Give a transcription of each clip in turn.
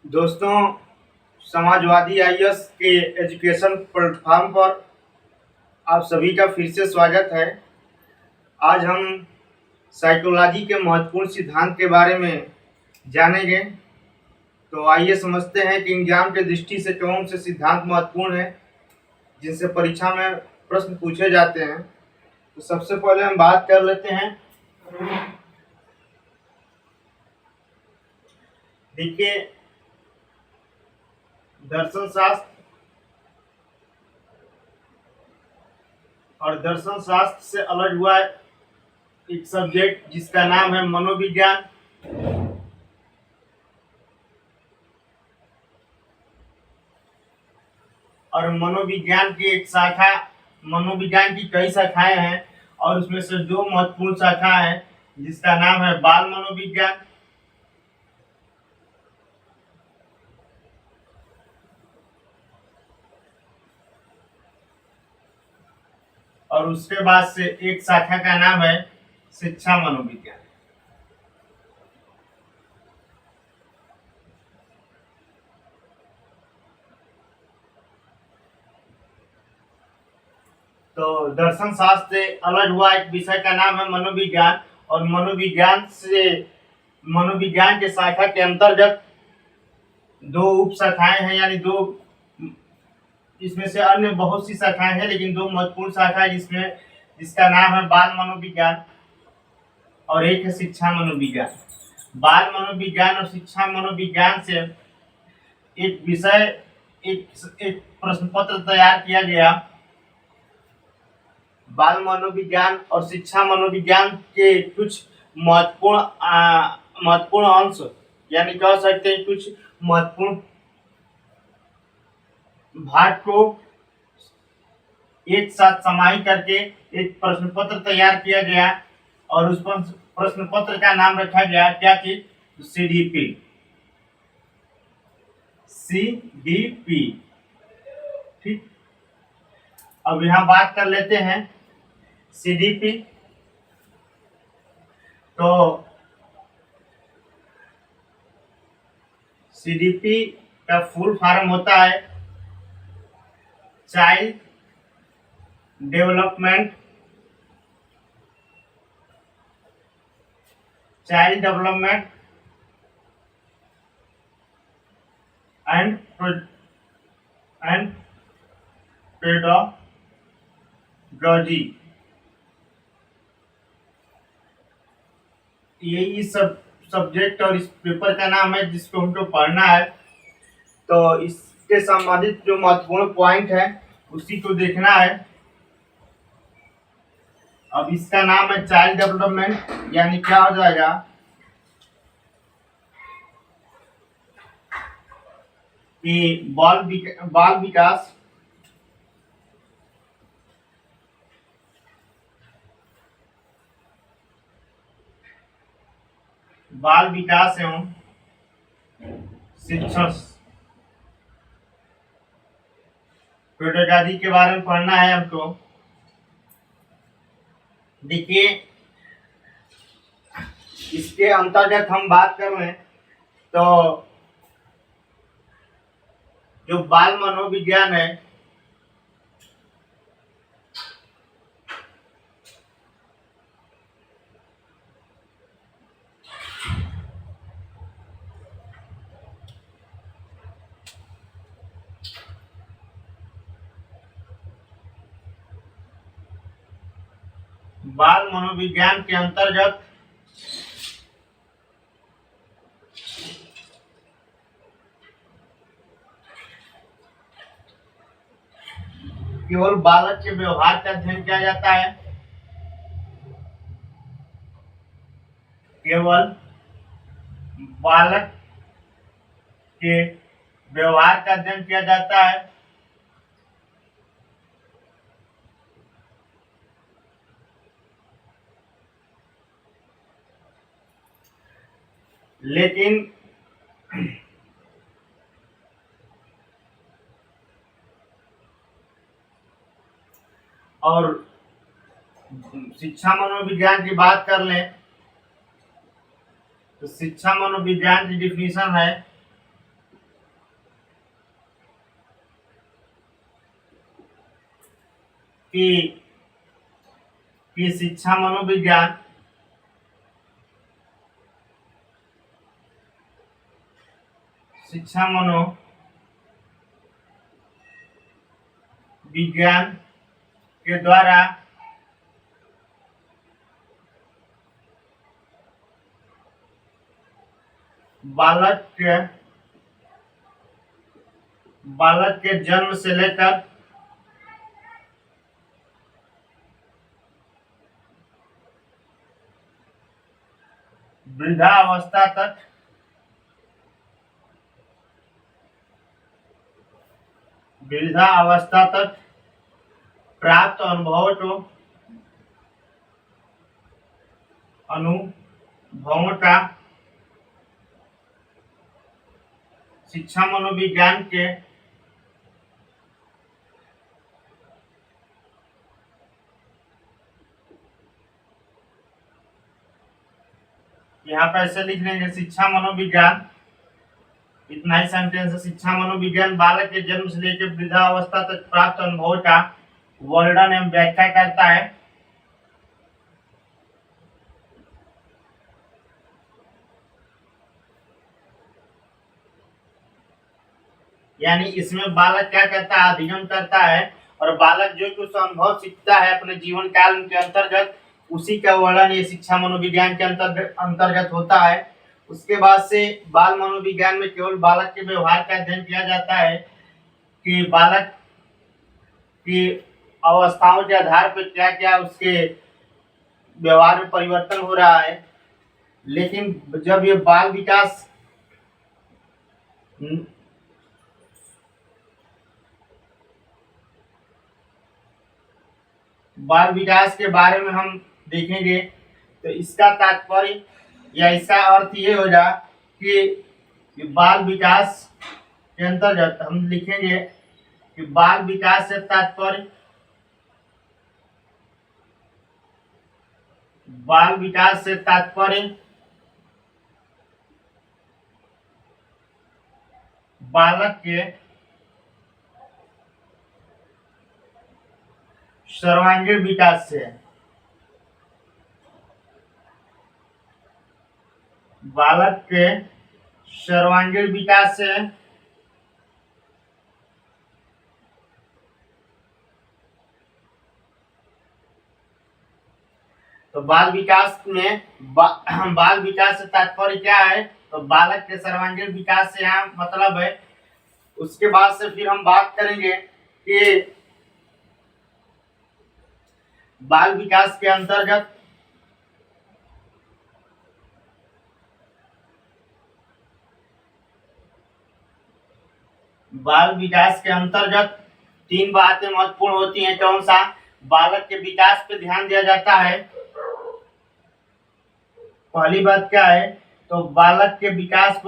दोस्तों, समाजवादी आईएएस के education platform पर आप सभी का फिर से स्वागत है। आज हम साइकोलॉजी के महत्वपूर्ण सिद्धांत के बारे में जानेंगे। तो आइए समझते हैं कि एग्जाम के दृष्टि से कौन से सिद्धांत महत्वपूर्ण हैं जिनसे परीक्षा में प्रश्न पूछे जाते हैं। तो सबसे पहले हम बात कर लेते हैं। देखिए, दर्शन शास्त्र और दर्शन शास्त्र से अलग हुआ एक सब्जेक्ट जिसका नाम है मनोविज्ञान। और मनोविज्ञान की एक शाखा, मनोविज्ञान की कई शाखाएं हैं और उसमें से दो महत्वपूर्ण शाखा है जिसका नाम है बाल मनोविज्ञान। और उसके बाद से एक शाखा का नाम है शिक्षा मनोविज्ञान। तो दर्शन शास्त्र से अलग हुआ एक विषय का नाम है मनोविज्ञान। और मनोविज्ञान के शाखा के अंतर्गत दो उप शाखाएं हैं, यानी दो, इसमें से अन्य बहुत सी शाखाएं हैं लेकिन दो महत्वपूर्ण शाखाएं जिसका नाम है बाल मनोविज्ञान और एक है शिक्षा मनोविज्ञान। बाल मनोविज्ञान और शिक्षा मनोविज्ञान से एक विषय एक प्रश्न पत्र तैयार किया गया। बाल मनोविज्ञान और शिक्षा मनोविज्ञान के कुछ महत्वपूर्ण अंश, यानी कह सकते हैं कुछ महत्वपूर्ण भाग को एक साथ समाहित करके एक प्रश्न पत्र तैयार किया गया और उस प्रश्न पत्र का नाम रखा गया क्या कि सीडीपी। ठीक, अब यहाँ बात कर लेते हैं सीडीपी। तो सीडीपी का फुल फॉर्म होता है चाइल्ड डेवलपमेंट एंड पेडागोजी। ये इस सब्जेक्ट और इस पेपर का नाम है जिसको हमको पढ़ना है। तो इसके संबंधित जो महत्वपूर्ण पॉइंट है उसी को देखना है। अब इसका नाम है चाइल्ड डेवलपमेंट, यानी क्या हो जाएगा कि बाल विकास एवं शिक्षण पेडागोजी के बारे में पढ़ना है हमको। देखिए, इसके अंतर्गत हम बात कर लें तो जो बाल मनोविज्ञान है बाल मनोविज्ञान के अंतर्गत केवल बालक के व्यवहार का अध्ययन किया जाता है। केवल बालक के व्यवहार का अध्ययन किया जाता है। लेकिन और शिक्षा मनोविज्ञान की बात कर लें तो शिक्षा मनोविज्ञान की डिफिनीशन है कि शिक्षा मनोविज्ञान विज्ञान के द्वारा बालक के जन्म से लेकर वृद्धावस्था तक प्राप्त अनुभवों का शिक्षा मनोविज्ञान के यहाँ पे ऐसे लिख लेंगे शिक्षा मनोविज्ञान, इतना ही सेंटेंस है। शिक्षा मनोविज्ञान बालक के जन्म से लेकर वृद्धावस्था तक प्राप्त अनुभव का वर्णन एवं व्याख्या करता है। यानी इसमें बालक क्या करता है, अध्ययन करता है, और बालक जो कुछ अनुभव सीखता है अपने जीवन काल के अंतर्गत, उसी का वर्णन ये शिक्षा मनोविज्ञान के अंतर्गत होता है। उसके बाद से बाल मनोविज्ञान में केवल बालक के व्यवहार का अध्ययन किया जाता है कि बालक की अवस्थाओं के आधार पर क्या क्या उसके व्यवहार में परिवर्तन हो रहा है। लेकिन जब ये बाल विकास के बारे में हम देखेंगे तो इसका तात्पर्य या इसका अर्थ ये होगा कि बाल विकास के अंतर्गत हम लिखेंगे कि बाल विकास से तात्पर्य बालक के सर्वांगीण विकास से, बालक के सर्वांगीण विकास से तो बाल विकास में बाल विकास से तात्पर्य क्या है, तो बालक के सर्वांगीण विकास से यहाँ मतलब है। उसके बाद से फिर हम बात करेंगे कि बाल विकास के अंतर्गत तीन बातें महत्वपूर्ण होती हैं। कौन सा? बालक के विकास पे ध्यान दिया जाता है। पहली बात क्या है, तो बालक के विकास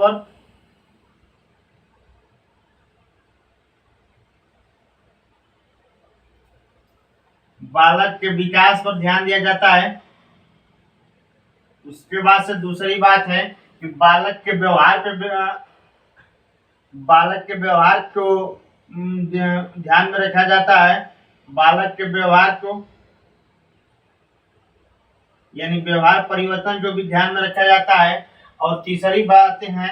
पर ध्यान दिया जाता है। उसके बाद से दूसरी बात है कि बालक के व्यवहार को ध्यान में रखा जाता है। बालक के व्यवहार को यानी व्यवहार परिवर्तन को भी ध्यान में रखा जाता है। और तीसरी बात है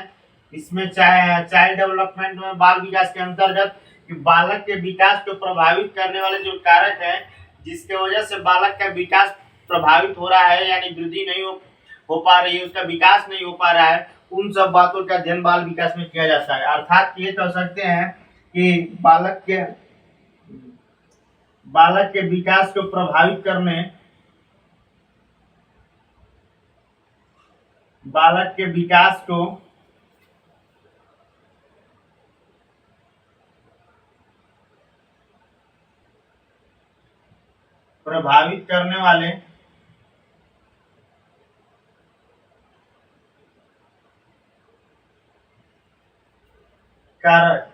इसमें चाइल्ड डेवलपमेंट में बाल विकास के अंतर्गत कि बालक के विकास को प्रभावित करने वाले जो कारक है जिसके वजह से बालक का विकास प्रभावित हो रहा है, यानी वृद्धि नहीं हो पा रही है, उसका विकास नहीं हो पा रहा है, उन सब बातों का अध्ययन बाल विकास में किया जाता है। अर्थात ये कह सकते हैं कि बालक के विकास को प्रभावित करने बालक के विकास को प्रभावित करने वाले कारक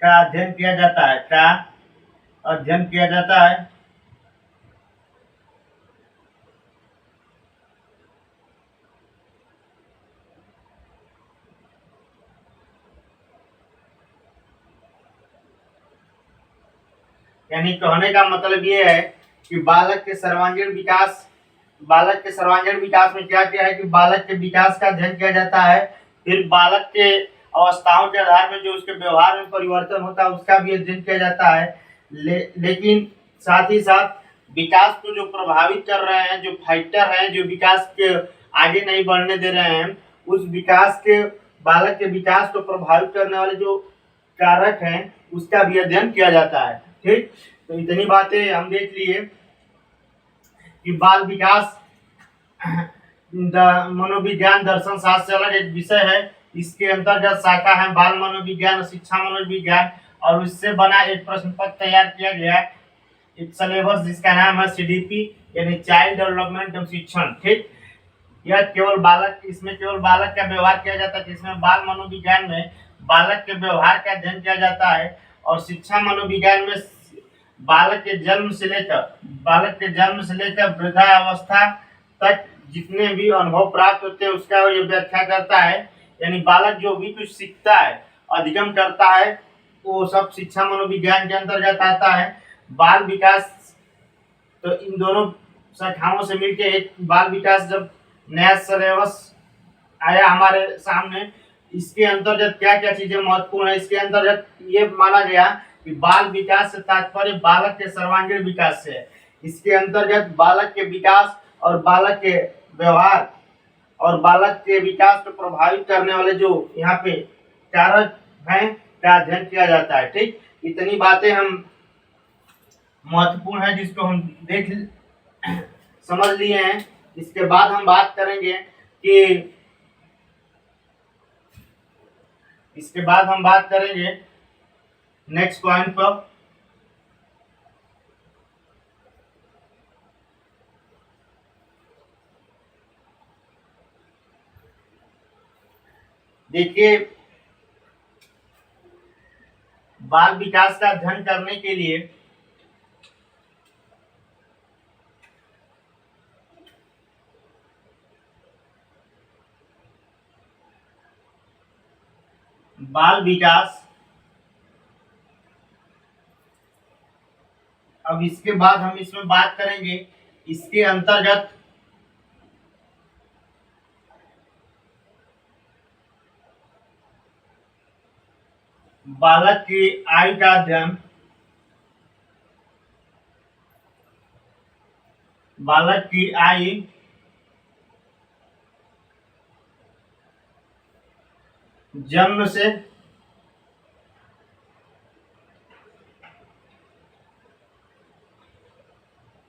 का अध्ययन किया जाता है। यानी कहने का मतलब ये है कि बालक के सर्वांगीण विकास में क्या क्या है कि बालक के विकास का अध्ययन किया जाता है। फिर बालक के अवस्थाओं के आधार पर जो उसके व्यवहार में परिवर्तन होता है उसका भी अध्ययन किया जाता है। लेकिन साथ ही साथ विकास को जो प्रभावित कर रहे हैं, जो फैक्टर हैं, जो विकास के आगे नहीं बढ़ने दे रहे हैं, उस विकास के बालक के विकास को प्रभावित करने वाले जो कारक हैं उसका भी अध्ययन किया जाता है। ठीक, तो इतनी बातें हम देख लिए कि बाल विकास मनोविज्ञान दर्शन शास्त्र से अलग एक विषय है। इसके अंतर्गत शाखा है बाल मनोविज्ञान और शिक्षा मनोविज्ञान, और इससे बना एक प्रश्न पत्र तैयार किया गया है, एक सिलेबस जिसका नाम है CDP यानी चाइल्ड डेवलपमेंट एवं शिक्षण। ठीक, यह केवल बालक, इसमें केवल बालक का व्यवहार किया जाता है, जिसमें बाल मनोविज्ञान में बालक के व्यवहार का अध्ययन किया जाता है, और शिक्षा मनोविज्ञान में बालक के जन्म से लेकर वृद्धावस्था तक जितने भी अनुभव प्राप्त होते हैं उसका ये व्याख्या करता है। यानी बालक जो भी कुछ सीखता है, अधिगम करता है, वो सब शिक्षा मनोविज्ञान के अंतर्गत आता है। बाल विकास, तो इन दोनों शाखाओं से मिलकर एक बाल विकास जब नया सिलेबस आया हमारे सामने, इसके अंतर्गत क्या क्या चीजें महत्वपूर्ण है। इसके अंतर्गत ये माना गया कि बाल विकास से तात्पर्य बालक के सर्वांगीण विकास से है। इसके अंतर्गत बालक के विकास और बालक के व्यवहार और बालक के विकास को प्रभावित करने वाले जो यहाँ पे कारक हैं का अध्ययन किया जाता है। ठीक, इतनी बातें हम महत्वपूर्ण है जिसको हम समझ लिए हैं। इसके बाद हम बात करेंगे नेक्स्ट पॉइंट पर। देखिए, बाल विकास का अध्ययन करने के लिए बाल विकास, अब इसके बाद हम इसमें बात करेंगे, इसके अंतर्गत बालक की आयु का अध्ययन, बालक की आयु जन्म से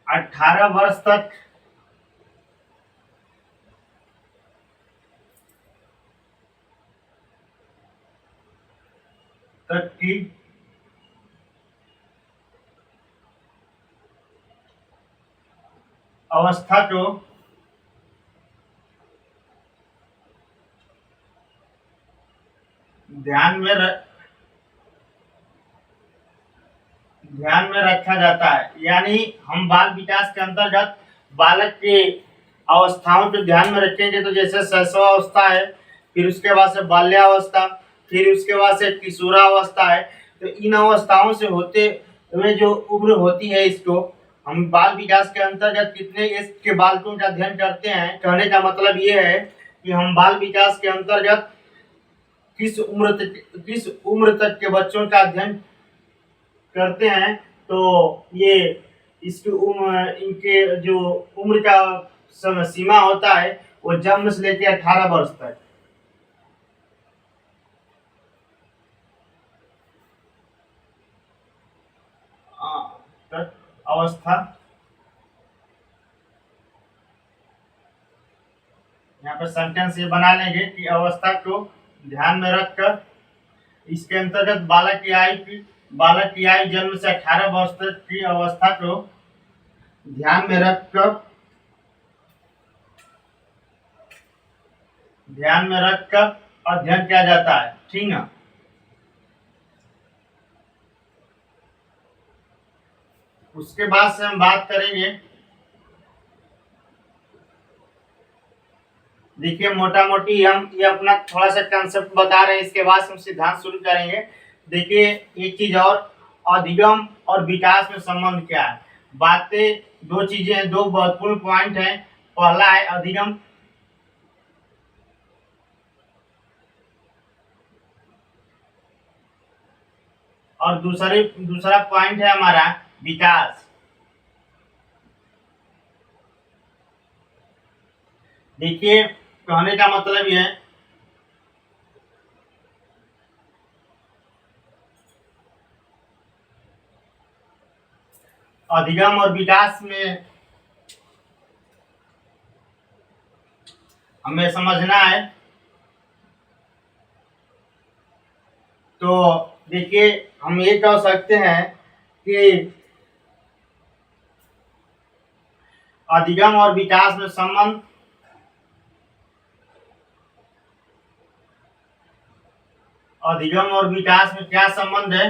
18 वर्ष तक की अवस्था को ध्यान में रखा जाता है। यानी हम बाल विकास के अंतर्गत बालक के अवस्थाओं को ध्यान में रखेंगे, तो जैसे शैशवावस्था है, फिर उसके बाद से बाल्यावस्था, फिर उसके बाद से किशोरावस्था है। तो इन अवस्थाओं से होते हुए जो उम्र होती है, इसको हम बाल विकास के अंतर्गत कितने एज के बालकों का अध्ययन करते हैं। कहने का मतलब ये है कि हम बाल विकास के अंतर्गत किस उम्र तक के बच्चों का अध्ययन करते हैं। तो ये इसकी इनके जो उम्र का समय सीमा होता है वो जन्म से लेकर 18 वर्ष तक। अवस्था, यहाँ पर सेंटेंस ये बना लेंगे कि अवस्था को ध्यान में रखकर, इसके अंतर्गत बालक की आयु जन्म से 18 वर्ष तक की अवस्था को ध्यान में रखकर अध्ययन किया जाता है। ठीक है, उसके बाद से हम बात करेंगे, देखिए मोटा मोटी हम ये अपना थोड़ा सा कंसेप्ट बता रहे हैं, इसके बाद हम सिद्धांत शुरू करेंगे। देखिए एक चीज और अधिगम और विकास में संबंध क्या है। बातें दो चीजें हैं, दो महत्वपूर्ण पॉइंट हैं। पहला है अधिगम और दूसरा पॉइंट है हमारा विकास। देखिए, कहने का मतलब यह है अधिगम और विकास में हमें समझना है। तो देखिए, हम ये कह सकते हैं कि अधिगम और विकास में संबंध अधिगम और विकास में क्या संबंध है।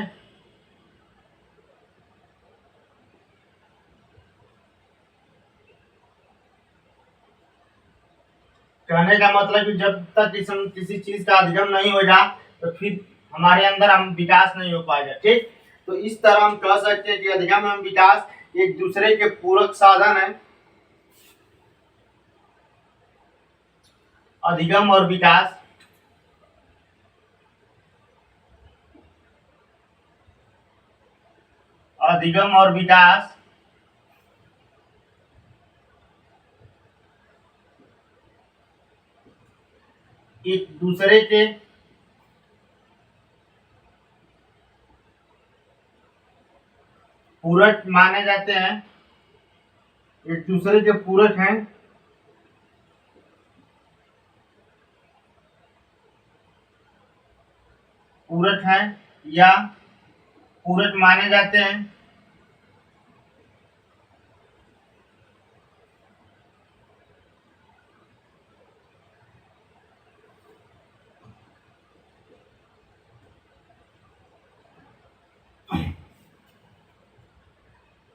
कहने का मतलब कि जब तक किसी चीज का अधिगम नहीं होगा तो फिर हमारे अंदर हम विकास नहीं हो पाएगा। ठीक, तो इस तरह हम कह सकते हैं कि अधिगम एवं विकास एक दूसरे के पूरक साधन है। अधिगम और विकास अधिगम और विकास एक दूसरे के पूरक माने जाते हैं, एक दूसरे के पूरक हैं। पूरक हैं या पूरक माने जाते हैं।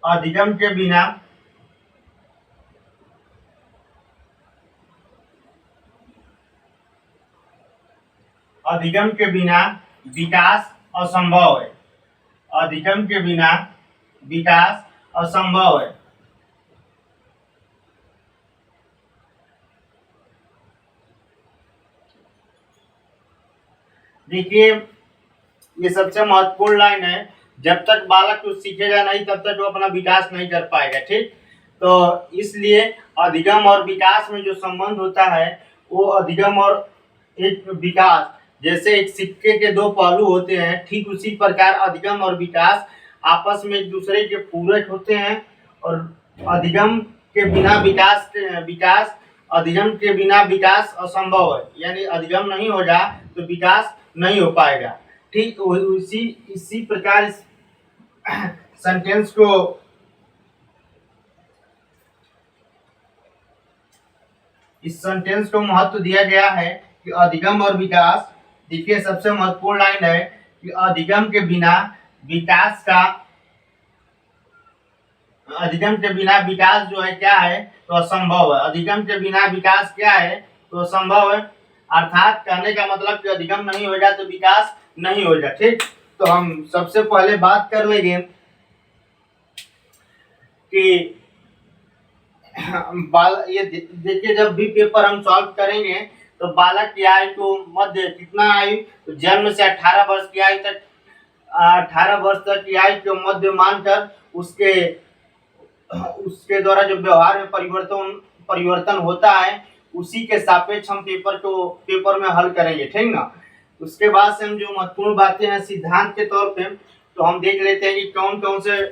अधिगम के बिना अधिगम के बिना विकास असंभव है। अधिगम के बिना विकास असंभव है। देखिए, ये सबसे महत्वपूर्ण लाइन है। जब तक बालक कुछ सीखेगा नहीं तब तक वो अपना विकास नहीं कर पाएगा। ठीक, तो इसलिए अधिगम और विकास में जो संबंध होता है वो अधिगम और एक विकास, जैसे एक सिक्के के दो पहलू होते हैं, ठीक उसी प्रकार अधिगम और विकास आपस में एक दूसरे के पूरक होते हैं। और अधिगम के बिना विकास अधिगम के बिना विकास असंभव है, यानी अधिगम नहीं होगा तो विकास नहीं हो पाएगा। ठीक, इसी प्रकार इस सेंटेंस को महत्व दिया गया है कि अधिगम और विकास। देखिए, सबसे महत्वपूर्ण लाइन है कि अधिगम के बिना विकास जो है क्या है तो असंभव है। अधिगम के बिना विकास क्या है तो असंभव है। अर्थात कहने का मतलब कि अधिगम नहीं होगा तो विकास नहीं होगा। ठीक, तो हम सबसे पहले बात कर लेंगे कि ये देखिए, जब भी पेपर हम सॉल्व करेंगे तो बालक की आयु को मध्य कितना आयु तो जन्म से 18 वर्ष की आयु तक 18 वर्ष तक की आयु को मध्य मानकर उसके द्वारा जो व्यवहार में परिवर्तन होता है उसी के सापेक्ष हम पेपर में हल करेंगे। ठीक ना। उसके बाद से हम जो महत्वपूर्ण बातें हैं सिद्धांत के तौर पे तो हम देख लेते हैं कि कौन कौन से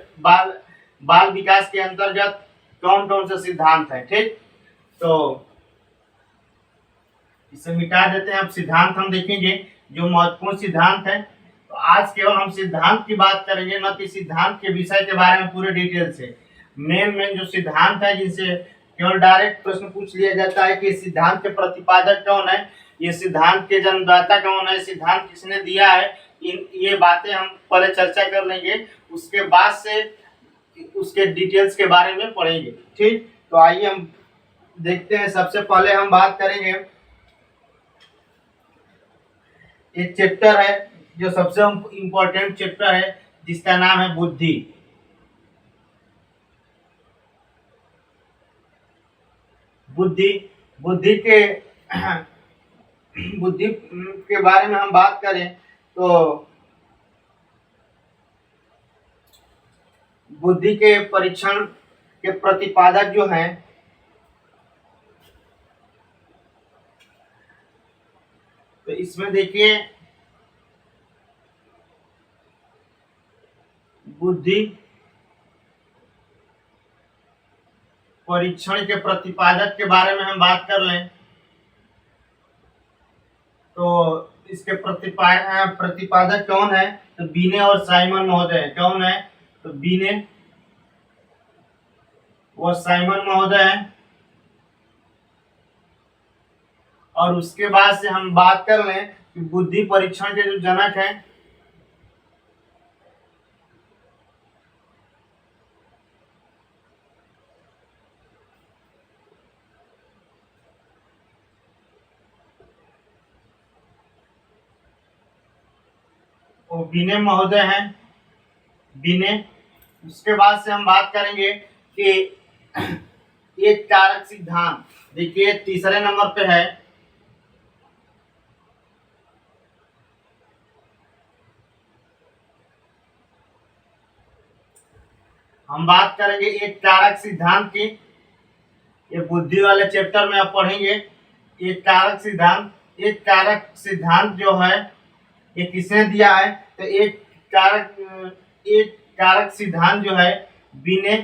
बाल विकास के अंतर्गत कौन कौन से सिद्धांत है। ठीक, तो इसे मिटा देते हैं। अब सिद्धांत हम देखेंगे जो महत्वपूर्ण सिद्धांत है। तो आज केवल हम सिद्धांत की बात करेंगे, न कि सिद्धांत के विषय के बारे में पूरे डिटेल से। मेन जो सिद्धांत है जिनसे केवल डायरेक्ट प्रश्न पूछ लिया जाता है कि सिद्धांत के प्रतिपादक कौन है, ये सिद्धांत के जन्मदाता कौन है, सिद्धांत किसने दिया है, ये बातें हम पहले चर्चा कर लेंगे। उसके बाद से उसके डिटेल्स के बारे में पढ़ेंगे। ठीक, तो आइए हम देखते हैं। सबसे पहले हम बात करेंगे, एक चैप्टर है जो सबसे इम्पोर्टेंट चैप्टर है जिसका नाम है बुद्धि। बुद्धि बुद्धि के बुद्धि के बारे में हम बात करें तो बुद्धि के परीक्षण के प्रतिपादक जो हैं तो इसमें देखिए बुद्धि परीक्षण के प्रतिपादक के बारे में हम बात कर लें तो इसके प्रतिपादक कौन है तो बीने और साइमन महोदय। कौन है तो बीने व साइमन महोदय हैं। और उसके बाद से हम बात कर लें कि बुद्धि परीक्षण के जो जनक हैं वो बीने महोदय हैं। बीने। उसके बाद से हम बात करेंगे कि एक कारक सिद्धांत। देखिए तीसरे नंबर पे है हम बात करेंगे एक कारक सिद्धांत की। ये बुद्धि वाले चैप्टर में आप पढ़ेंगे एक कारक सिद्धांत। जो है ये किसने दिया है तो एक कारक सिद्धांत जो है बीने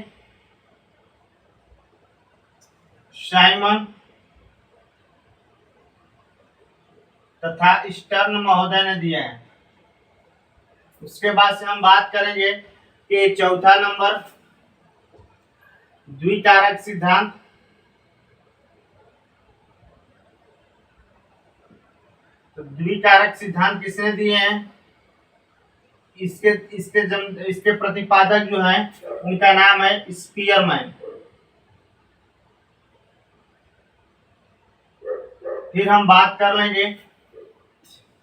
साइमन तथा स्टर्न महोदय ने दिया है। उसके बाद से हम बात करेंगे कि चौथा नंबर द्विकारक सिद्धांत। तो द्विकारक सिद्धांत किसने दिए हैं इसके प्रतिपादक जो हैं उनका नाम है स्पीयरमैन। फिर हम बात कर लेंगे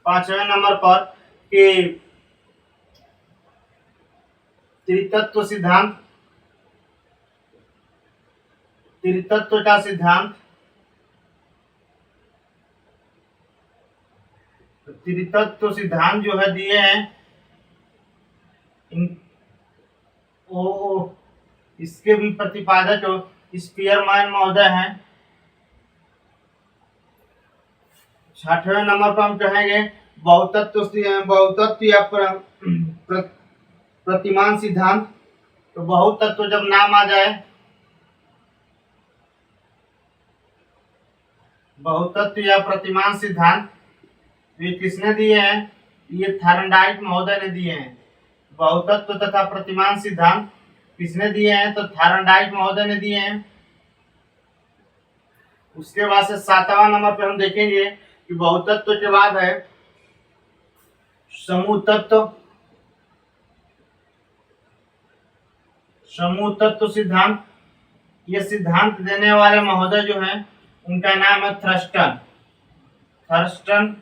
पांचवें नंबर पर कि त्रितत्व सिद्धांत। त्रितत्व का सिद्धांत। त्रितत्व सिद्धांत जो है दिए हैं इसके भी प्रतिपादक स्पीयरमैन महोदय हैं। छठवें नंबर पर हम कहेंगे बहुतत्व या प्रतिमान सिद्धांत। तो बहुतत्व जब नाम आ जाए बहुतत्व या प्रतिमान सिद्धांत ये किसने दिए हैं ये थॉर्नडाइक महोदय ने दिए हैं। बहुतत्व तथा प्रतिमान सिद्धांत किसने दिए हैं तो थॉर्नडाइक महोदय ने दिए हैं। उसके बाद से सातवां नंबर पे हम देखेंगे कि बहुतत्व के बाद है समूह तत्व। समूह तत्व सिद्धांत। ये सिद्धांत देने वाले महोदय जो हैं उनका नाम है थर्स्टन।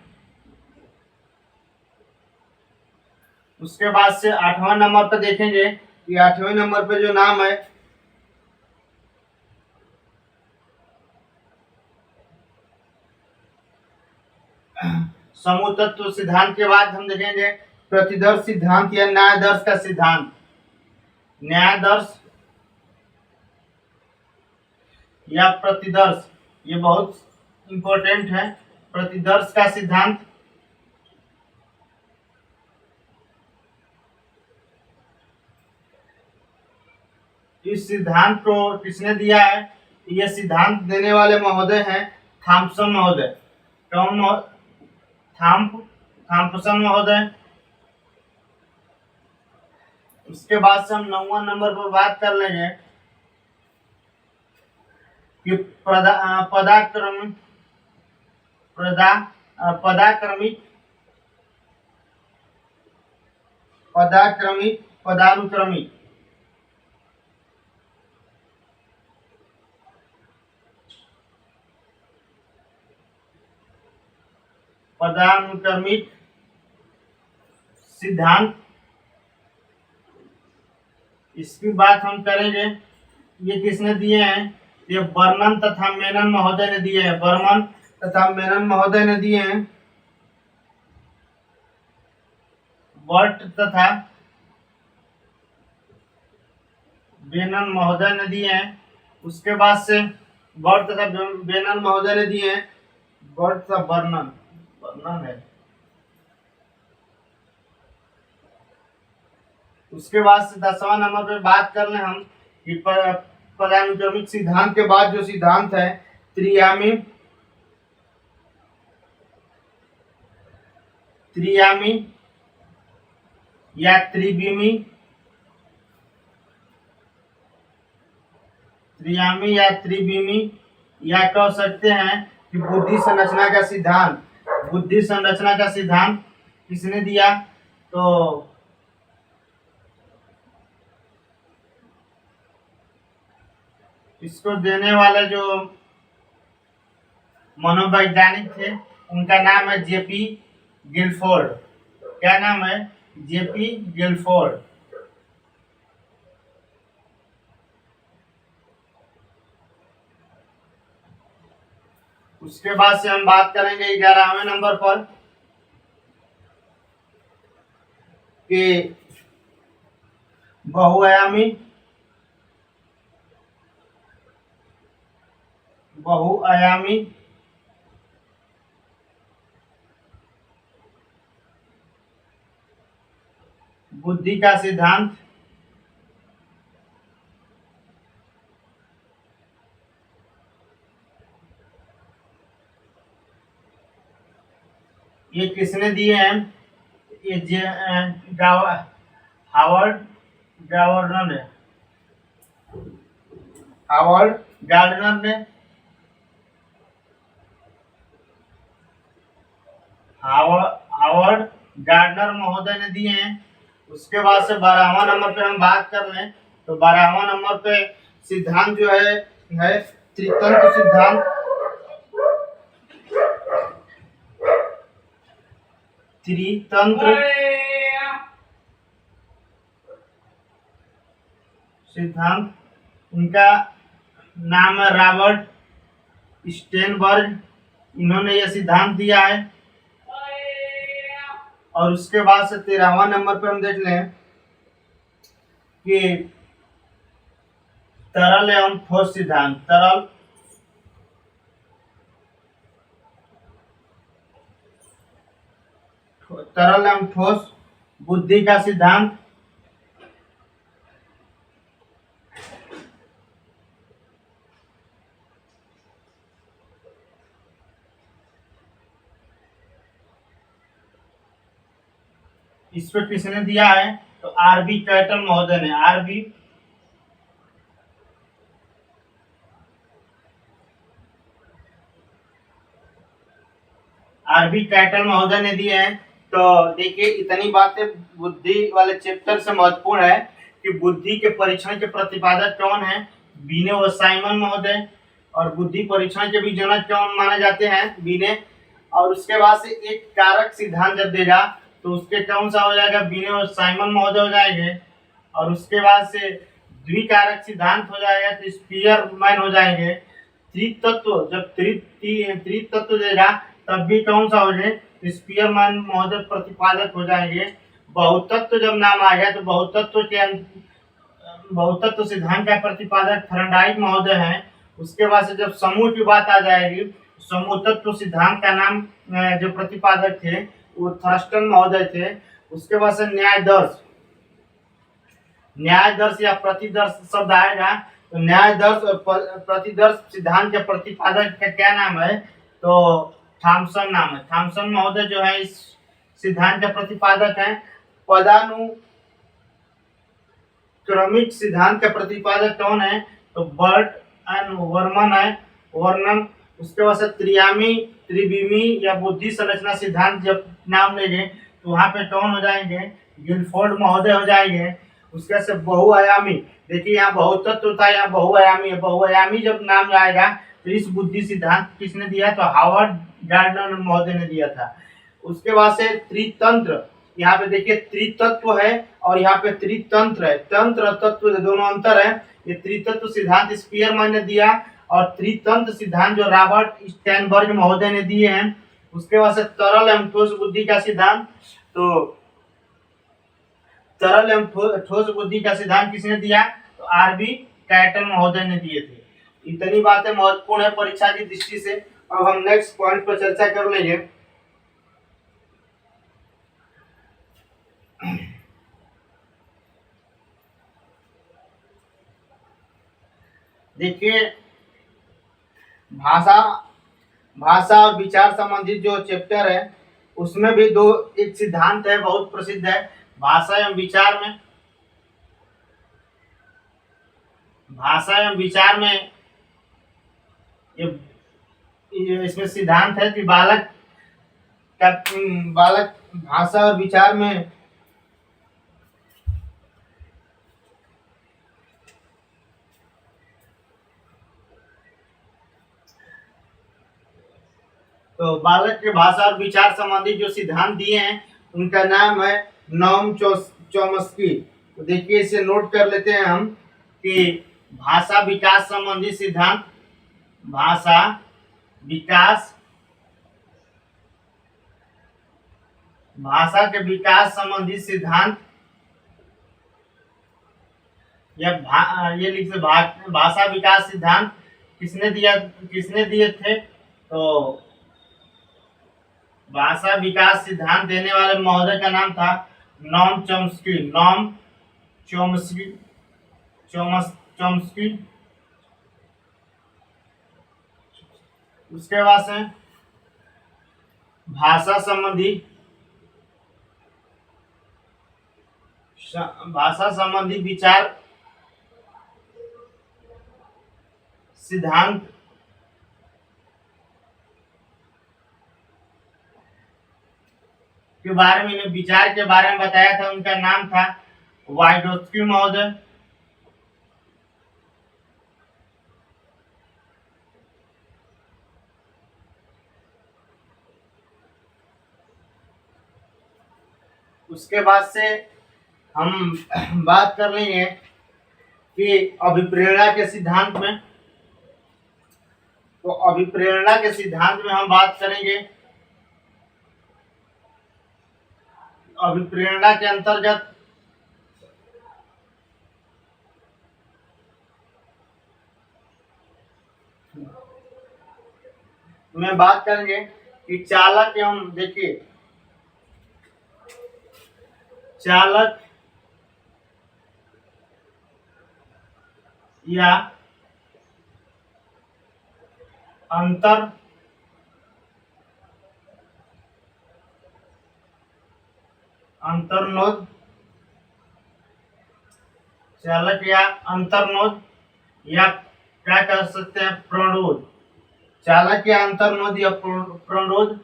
उसके बाद से आठवां नंबर पर देखेंगे कि आठवें नंबर पे जो नाम है समूह तत्व सिद्धांत के बाद हम देखेंगे प्रतिदर्श सिद्धांत या न्यायदर्श का सिद्धांत। न्यायदर्श या प्रतिदर्श ये बहुत इंपॉर्टेंट है। प्रतिदर्श का सिद्धांत इस सिद्धांत को किसने दिया है यह सिद्धांत देने वाले महोदय हैं थॉम्पसन महोदय। कौन थॉम्पसन महोदय। उसके बाद से हम 9वां नंबर पर बात कर लेंगे कि पदाक्रमिक पदानुक्रमिक। पदानुक्रमिक सिद्धांत इसकी बात हम करेंगे। ये किसने दिए हैं? ये बर्मन तथा मेनन महोदय ने दिए हैं। बर्मन तथा मेनन महोदय ने दिए हैं। बर्ट तथा बेनन महोदय ने दिए हैं। उसके बाद से बर्ट तथा बेनन महोदय ने दिए हैं। बर्ट तथा बर्नन बर्नन है। उसके बाद से 10वां नंबर पे बात कर लें हम कि पदानुक्रमिक सिद्धांत के बाद जो सिद्धांत है त्रियामी त्रियामी या त्रिविमी त्रियामी या त्रिविमी या कह सकते हैं कि बुद्धि संरचना का सिद्धांत। बुद्धि संरचना का सिद्धांत किसने दिया? तो इसको देने वाले जो मनोवैज्ञानिक थे उनका नाम है जेपी गिलफोर्ड। क्या नाम है? JP Guilford. उसके बाद से हम बात करेंगे 11वें नंबर पर कि बहुआयामी बहुआयामी बुद्धि का सिद्धांत। ये किसने दिए हैं? ये हावर्ड गार्डनर ने हावर्ड गार्डनर ने हावर्ड गार्डनर महोदय ने दिए हैं। उसके बाद से 12वां नंबर पे हम बात कर लें तो 12वां नंबर पे सिद्धांत जो है त्रितंत्र सिद्धांत। त्रितंत्र सिद्धांत उनका नाम है रॉबर्ट स्टेनबर्ग। इन्होंने यह सिद्धांत दिया है। और उसके बाद से 13वां नंबर पे हम देख लें कि तरल एवं ठोस सिद्धांत। तरल एवं ठोस बुद्धि का सिद्धांत। इस पर किसने दिया है? तो आरबी कैटल महोदय ने आरबी कैटल महोदय ने दिए हैं। तो देखिए इतनी बातें बुद्धि वाले चैप्टर से महत्वपूर्ण है कि बुद्धि के परीक्षण के प्रतिपादक कौन है? बीने व साइमन महोदय। और बुद्धि परीक्षण के भी जनक कौन माने जाते हैं? बीने। और उसके बाद से एक कारक सिद्धांत जब देगा तो उसके कौन सा हो जाएगा? बीने और साइमन महोदय हो जाएंगे। और उसके बाद से द्विकारक सिद्धांत हो जाएगा तो स्पीयरमैन हो जाएंगे। त्रितत्व जब त्रितत्व देगा तब भी कौन सा हो जाए? स्पीयरमैन महोदय प्रतिपादक हो जाएंगे। बहुतत्व जब नाम आ गया तो बहुतत्व सिद्धांत का प्रतिपादक थर्नडाइक महोदय हैं। उसके बाद से जब समूह की बात आ जाएगी समूह तत्व सिद्धांत का नाम जो प्रतिपादक थे वो थर्स्टन महोदय थे। उसके बाद से न्यायदर्श या प्रतिदर्श शब्द आएगा तो न्यायदर्श और प्रतिदर्श सिद्धांत के प्रतिपादक का क्या नाम है? तो थॉमसन नाम है। थॉमसन महोदय जो है इस सिद्धांत के प्रतिपादक हैं। पदानुक्रमिक सिद्धांत के प्रतिपादक कौन है? तो बर्ट एंड वर्नन। उसके बाद से त्रिविमी या बुद्धि संरचना सिद्धांत जब नाम लेंगे तो वहां पे कौन हो जाएंगे? गिलफोर्ड महोदय हो जाएंगे। उसके बाद से बहुआयामी, देखिए यहाँ बहुतत्व था, यहाँ बहुआयामी है। बहुआयामी जब नाम आएगा तो इस बुद्धि सिद्धांत किसने दिया? तो हावर्ड गार्डनर महोदय ने दिया था। उसके बाद से त्रितंत्र यहाँ पे देखिए त्रितत्व है और यहाँ पे त्रितंत्र है। तंत्र और तत्व दोनों अंतर है। ये त्रितत्व सिद्धांत स्पीयरमैन ने दिया और त्रितंत्र सिद्धांत जो रॉबर्ट स्टैनबर्ग महोदय ने दिए हैं। उसके बाद से तरल एवं ठोस बुद्धि का सिद्धांत, तो तरल एवं ठोस बुद्धि का सिद्धांत किसने दिया? तो आरबी कैटन महोदय ने दिए थे। इतनी बातें महत्वपूर्ण है परीक्षा की दृष्टि से। अब हम नेक्स्ट पॉइंट पर चर्चा कर लेंगे। देखिए भाषा भाषा और विचार संबंधित जो चैप्टर है उसमें भी दो एक सिद्धांत है बहुत प्रसिद्ध है। भाषा एवं विचार में ये इसमें सिद्धांत है कि बालक भाषा और विचार में तो बालक के भाषा और विचार संबंधी जो सिद्धांत दिए हैं उनका नाम है नोम चोम्स्की। तो देखिए इसे नोट कर लेते हैं हम कि भाषा विकास संबंधी सिद्धांत, भाषा विकास, भाषा के विकास संबंधी सिद्धांत ये लिख से भाषा विकास सिद्धांत किसने दिए थे? तो भाषा विकास सिद्धांत देने वाले महोदय का नाम था नोम चोम्स्की। उसके बाद से भाषा संबंधी विचार सिद्धांत के बारे में, विचार के बारे में बताया था। उनका नाम था वाइडोत्स्की महोदय। उसके बाद से हम बात कर लेंगे कि अभिप्रेरणा के सिद्धांत में। तो अभिप्रेरणा के सिद्धांत में हम बात करेंगे अभिप्रेरणा के अंतर्गत में बात करेंगे कि चालक एवं देखिए चालक या अंतर्नोद, चालक या अंतर्नोद या क्या कर सकते हैं प्रणोद। चालक या अंतर्नोद या प्रणोद,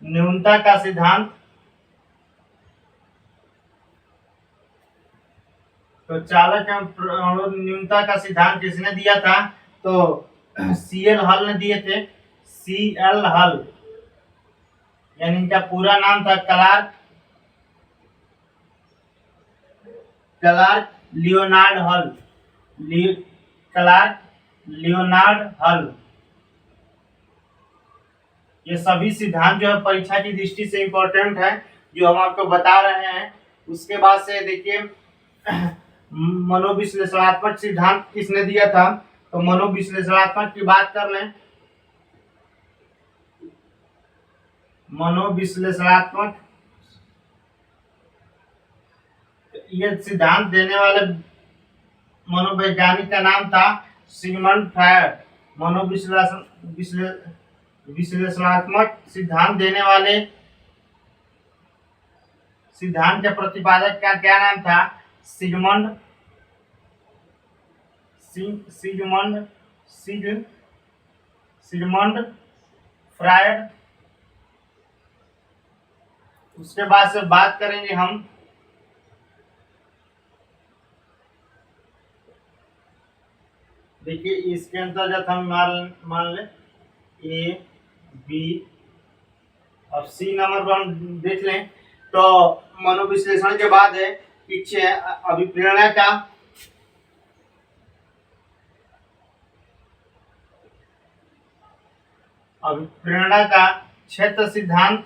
न्यूनता का सिद्धांत। तो चालक एवं प्रणोद न्यूनता का सिद्धांत किसने दिया था? तो सीएल हल ने दिए थे। सीएल हल यानी इनका पूरा नाम था क्लार्क लियोनार्ड हल। क्लार्क लियोनार्ड हल। ये सभी सिद्धांत जो है परीक्षा की दृष्टि से इंपॉर्टेंट है जो हम आपको बता रहे हैं। उसके बाद से देखिए मनोविश्लेषणात्मक सिद्धांत किसने दिया था? तो मनोविश्लेषणात्मक की बात कर लें। मनोविश्लेषणात्मक ये सिद्धांत देने वाले मनोवैज्ञानिक का नाम था सिगमंड फ्रायड। विश्लेषणात्मक सिद्धांत देने वाले सिद्धांत के प्रतिपादक का क्या नाम था? Sigmund Freud. उसके बाद से बात करेंगे हम देखिए इसके अंतर्गत हम मान ले A B अब सी नंबर पर हम देख लें तो मनोविश्लेषण के बाद है कि अभिप्रेरणा का क्षेत्र सिद्धांत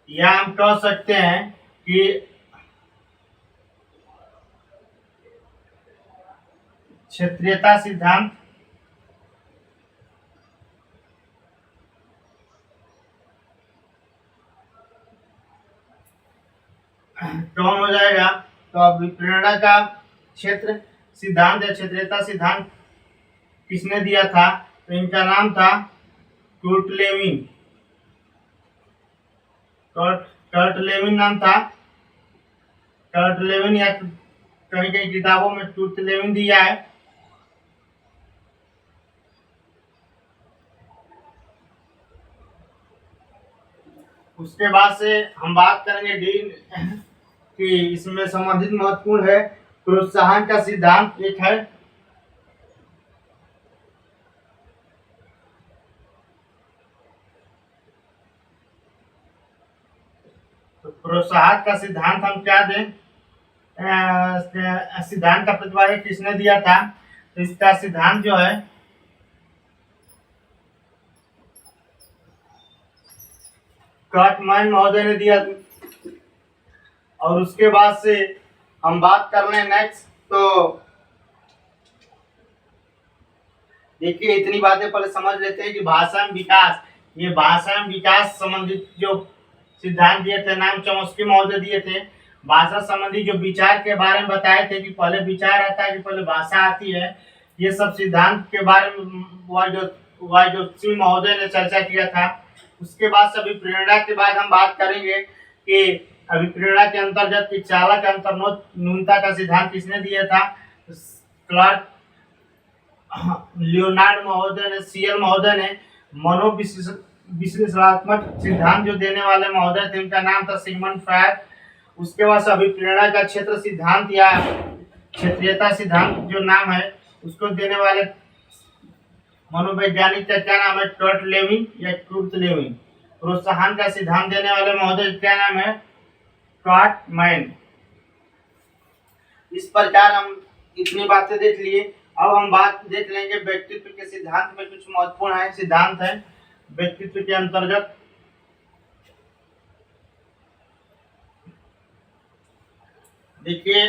या हम कह सकते हैं कि क्षेत्रीयता सिद्धांत कौन हो जाएगा। तो अभिप्रेरणा का क्षेत्र सिद्धांत या क्षेत्रीयता सिद्धांत किसने दिया था? तो इनका नाम था कर्ट लेविन। कर्ट लेविन नाम था। कर्ट लेविन या कहीं कहीं किताबों में कर्ट लेविन दिया है। उसके बाद से हम बात करेंगे डी कि इसमें संबंधित महत्वपूर्ण है प्रोत्साहन का सिद्धांत एक है। तो प्रोत्साहन का सिद्धांत हम क्या दें? सिद्धांत का प्रतिपादन किसने दिया था? तो इसका सिद्धांत जो है कार्टमैन महोदय ने दिया। और उसके बाद से हम बात कर लें नेक्स्ट। तो देखिए इतनी बातें पहले समझ लेते हैं कि भाषा में विकास, ये भाषा में विकास संबंधित जो सिद्धांत दिए थे नाम चॉम्स्की महोदय दिए थे। भाषा संबंधी जो विचार के बारे में बताए थे कि पहले विचार आता है कि पहले भाषा आती है। ये सब सिद्धांत के बारे में वाइजोत्स्की महोदय ने चर्चा किया था। उसके बाद से अभिप्रेरणा के बाद हम बात करेंगे कि अभिप्रेरणा के अंतर्गत कि चालक अंतर्न्यूनता का सिद्धांत किसने दिया था? क्लार्क लियोनार्ड महोदय ने, सीएल महोदय ने। मनोविश्लेषणात्मक सिद्धांत जो देने वाले महोदय थे उनका नाम था सिगमंड फ्रायड। उसके बाद अभिप्रेरणा का क्षेत्र सिद्धांत या क्षेत्रीयता सिद्धांत जो नाम है उसको देने वाले मनोवैज्ञानिक का क्या नाम है? कर्ट लेविन या कर्ट लेविन। प्रोत्साहन का सिद्धांत देने वाले महोदय क्या नाम है? कार्टमैन। इस प्रकार हम इतनी बातें देख लिए। अब हम बात देख लेंगे व्यक्तित्व के सिद्धांत में कुछ महत्वपूर्ण है सिद्धांत है व्यक्तित्व के अंतर्गत। देखिए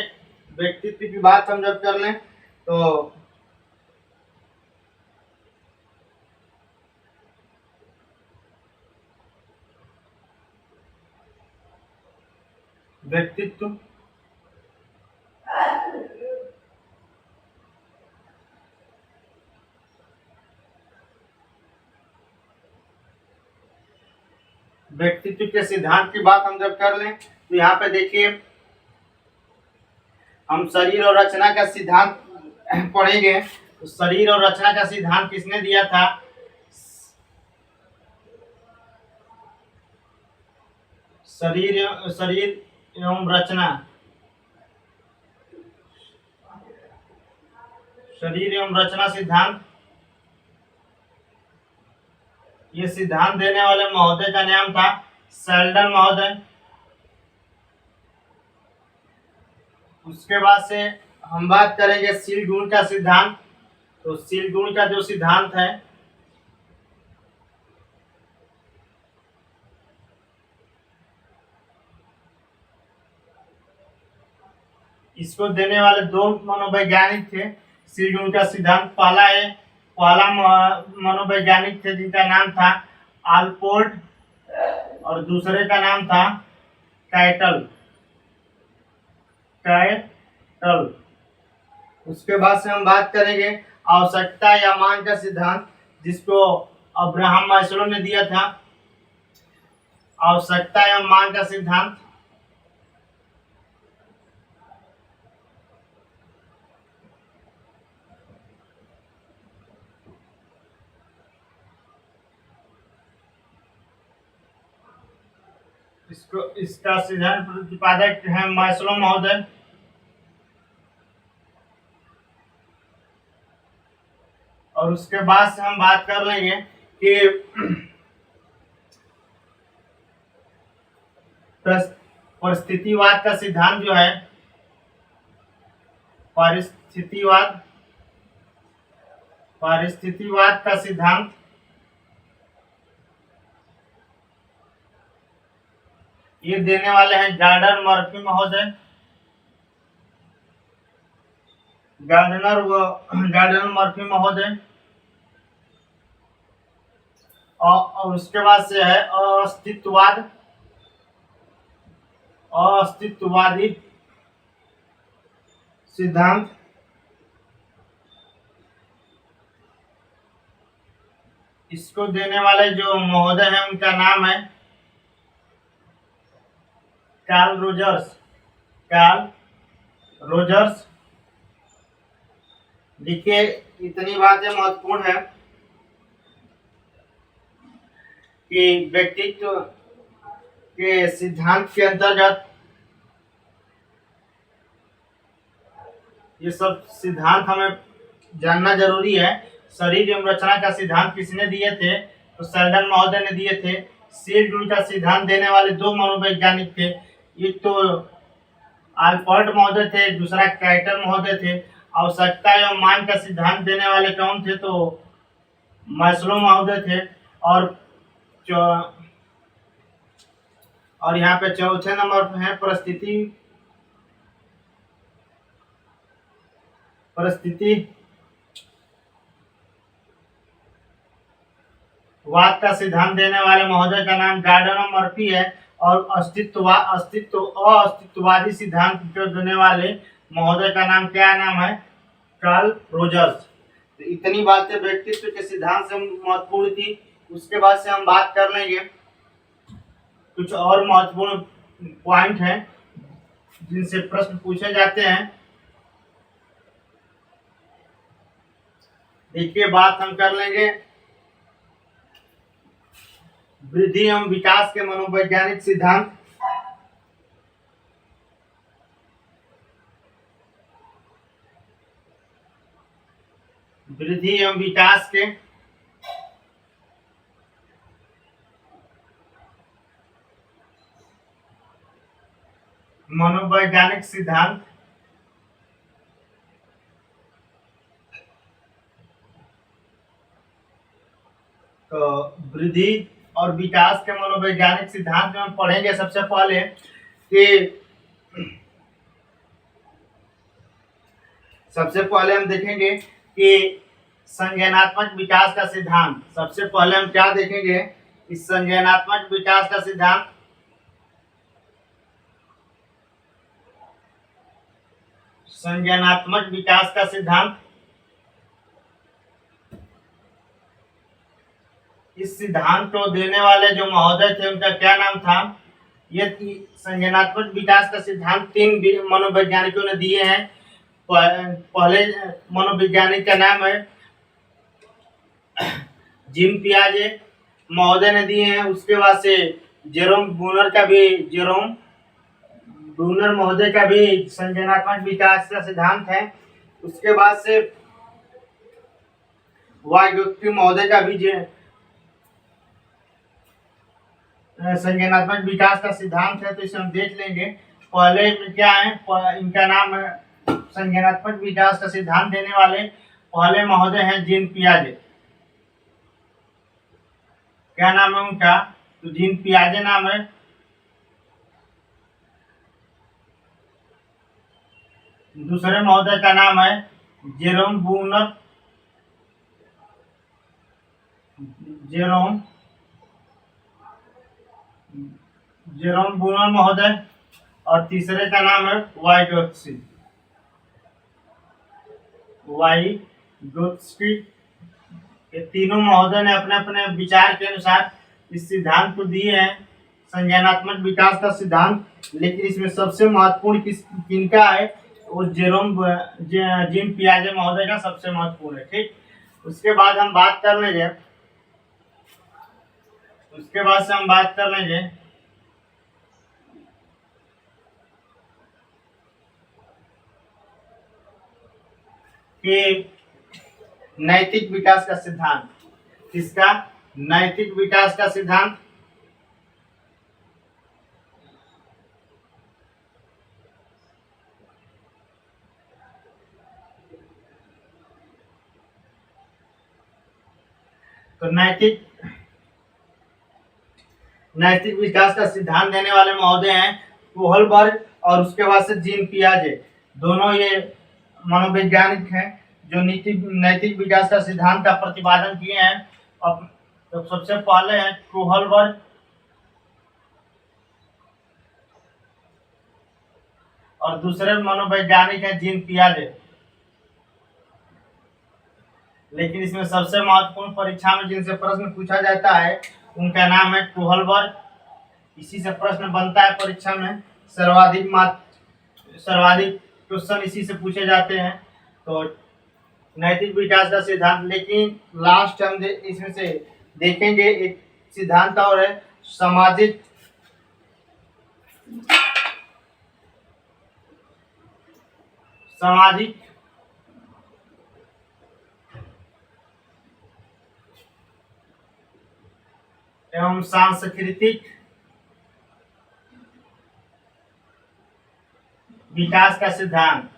व्यक्तित्व की बात हम जब कर लें तो व्यक्तित्व व्यक्तित्व के सिद्धांत की बात हम जब कर लें तो यहाँ पे देखिए हम शरीर और रचना का सिद्धांत पढ़ेंगे। तो शरीर और रचना का सिद्धांत किसने दिया था? शरीर एवं रचना, शरीर एवं रचना सिद्धांत। ये सिद्धांत देने वाले महोदय का नाम था शेल्डन महोदय। उसके बाद से हम बात करेंगे शील गुण का सिद्धांत। तो शील गुण का जो सिद्धांत है इसको देने वाले दो मनोवैज्ञानिक थे। शील गुण का सिद्धांत पहला मनोवैज्ञानिक थे जिनका नाम था आलपोर्ट और दूसरे का नाम था कैटल। उसके बाद से हम बात करेंगे आवश्यकता या मांग का सिद्धांत जिसको अब्राहम मास्लो ने दिया था। आवश्यकता या मांग का सिद्धांत इसका सिद्धांत प्रतिपादक है मास्लो महोदय। और उसके बाद से हम बात कर लेंगे कि परिस्थितिवाद का सिद्धांत जो है, परिस्थितिवाद परिस्थितिवाद का सिद्धांत ये देने वाले हैं गार्डनर मर्फी महोदय। गार्डनर मर्फी महोदय। और उसके बाद से है अस्तित्ववादी सिद्धांत। इसको देने वाले जो महोदय हैं उनका नाम है कार्ल रोजर्स। देखिए, इतनी बातें महत्वपूर्ण है कि व्यक्तित्व के सिद्धांत के अंतर्गत ये सब सिद्धांत हमें जानना जरूरी है। शरीर एवं रचना का सिद्धांत किसने दिए थे? तो शेल्डन महोदय ने दिए थे। सेल रूल का सिद्धांत देने वाले दो मनोवैज्ञानिक थे, एक तो आल्पर्ट महोदय थे, दूसरा कैटर महोदय थे। आवश्यकता एवं मांग का सिद्धांत देने वाले कौन थे? तो मैस्लो महोदय थे। और यहाँ पे चौथे नंबर पे है वाद का सिद्धांत देने वाले महोदय का नाम गार्डनर मर्फी है। और अस्तित्ववादी सिद्धांत जो देने वाले महोदय का नाम क्या नाम है? Carl Rogers. तो इतनी बातें व्यक्तित्व के सिद्धांत से महत्वपूर्ण थी। उसके बाद से हम बात कर लेंगे कुछ और महत्वपूर्ण पॉइंट हैं जिनसे प्रश्न पूछे जाते हैं। देखिए, बात हम कर लेंगे वृद्धि एवं विकास के मनोवैज्ञानिक सिद्धांत। वृद्धि एवं विकास के मनोवैज्ञानिक सिद्धांत। तो वृद्धि और विकास के मनोवैज्ञानिक सिद्धांत में हम पढ़ेंगे सबसे पहले हम देखेंगे कि संज्ञानात्मक विकास का सिद्धांत। सबसे पहले हम क्या देखेंगे? इस संज्ञानात्मक विकास का सिद्धांत। संज्ञानात्मक विकास का सिद्धांत, इस सिद्धांत को देने वाले जो महोदय थे उनका क्या नाम था? ये संज्ञानात्मक विकास का सिद्धांत तीन मनोवैज्ञानिकों ने दिए हैं। पहले मनोवैज्ञानिक का नाम है जिम पियाजे महोदय ने दिए हैं। उसके बाद से जेरोम ब्रूनर महोदय का भी संज्ञानात्मक विकास का सिद्धांत है। उसके बाद से वाइगोत्स्की महोदय का भी संज्ञानात्मक विकास का सिद्धांत है। तो इसे हम देख लेंगे। पहले क्या है? इनका नाम है संज्ञानात्मक विकास का सिद्धांत देने वाले पहले महोदय हैं जीन पियाजे। क्या नाम है उनका? तो जीन पियाजे नाम है। दूसरे महोदय का नाम है जेरोम ब्रूनर महोदय। और तीसरे का नाम है वाइगोत्स्की। ये तीनों महोदय ने अपने अपने विचार के अनुसार इस सिद्धांत को दिए हैं, संज्ञानात्मक विकास का सिद्धांत। लेकिन इसमें सबसे महत्वपूर्ण किनका है? वो जीन पियाजे महोदय का सबसे महत्वपूर्ण है। ठीक, उसके बाद हम बात कर लेंगे कि नैतिक विकास का सिद्धांत। किसका? नैतिक विकास का सिद्धांत। तो नैतिक विकास का सिद्धांत देने वाले महोदय हैं कोहलबर्ग और उसके बाद से जीन पियाजे। दोनों ये मनोवैज्ञानिक हैं जो नैतिक विकास का सिद्धांत का प्रतिपादन किए हैं। अब तो सबसे पहले है कोहलबर्ग, और दूसरे मनोवैज्ञानिक है जीन पियाजे। लेकिन इसमें सबसे महत्वपूर्ण परीक्षा में जिनसे प्रश्न पूछा जाता है उनका नाम है कोहलबर्ग। इसी से प्रश्न बनता है परीक्षा में, सर्वाधिक क्वेश्चन इसी से पूछे जाते हैं। तो नैतिक विकास का सिद्धांत। लेकिन लास्ट हम इसमें से देखेंगे एक सिद्धांत और है सामाजिक एवं सांस्कृतिक विकास का सिद्धांत।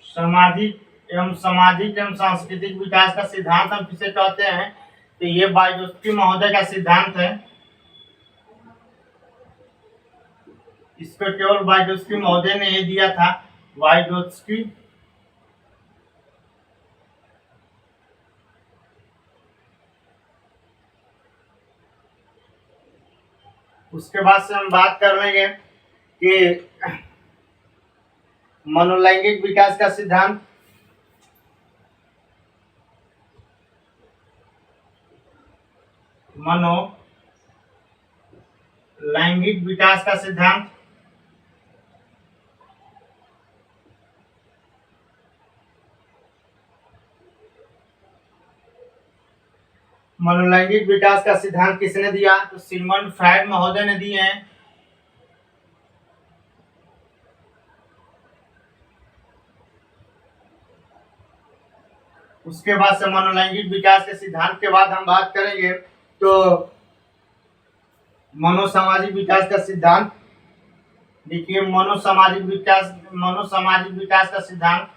सामाजिक एवं सांस्कृतिक विकास का सिद्धांत हम किसे कहते हैं? तो ये वाइगोत्स्की महोदय का सिद्धांत है। इसको केवल वाइगोत्स्की महोदय ने ही दिया था। वाइगोत्स्की उसके बाद से हम बात कर लेंगे कि मनोलैंगिक विकास का सिद्धांत। मनोलैंगिक विकास का सिद्धांत। मनोलैंगिक विकास का सिद्धांत किसने दिया? तो सिगमंड फ्रायड महोदय ने दिए हैं। उसके बाद से मनोलैंगिक विकास के सिद्धांत के बाद हम बात करेंगे तो मनोसामाजिक विकास का सिद्धांत। देखिए मनोसामाजिक विकास का सिद्धांत।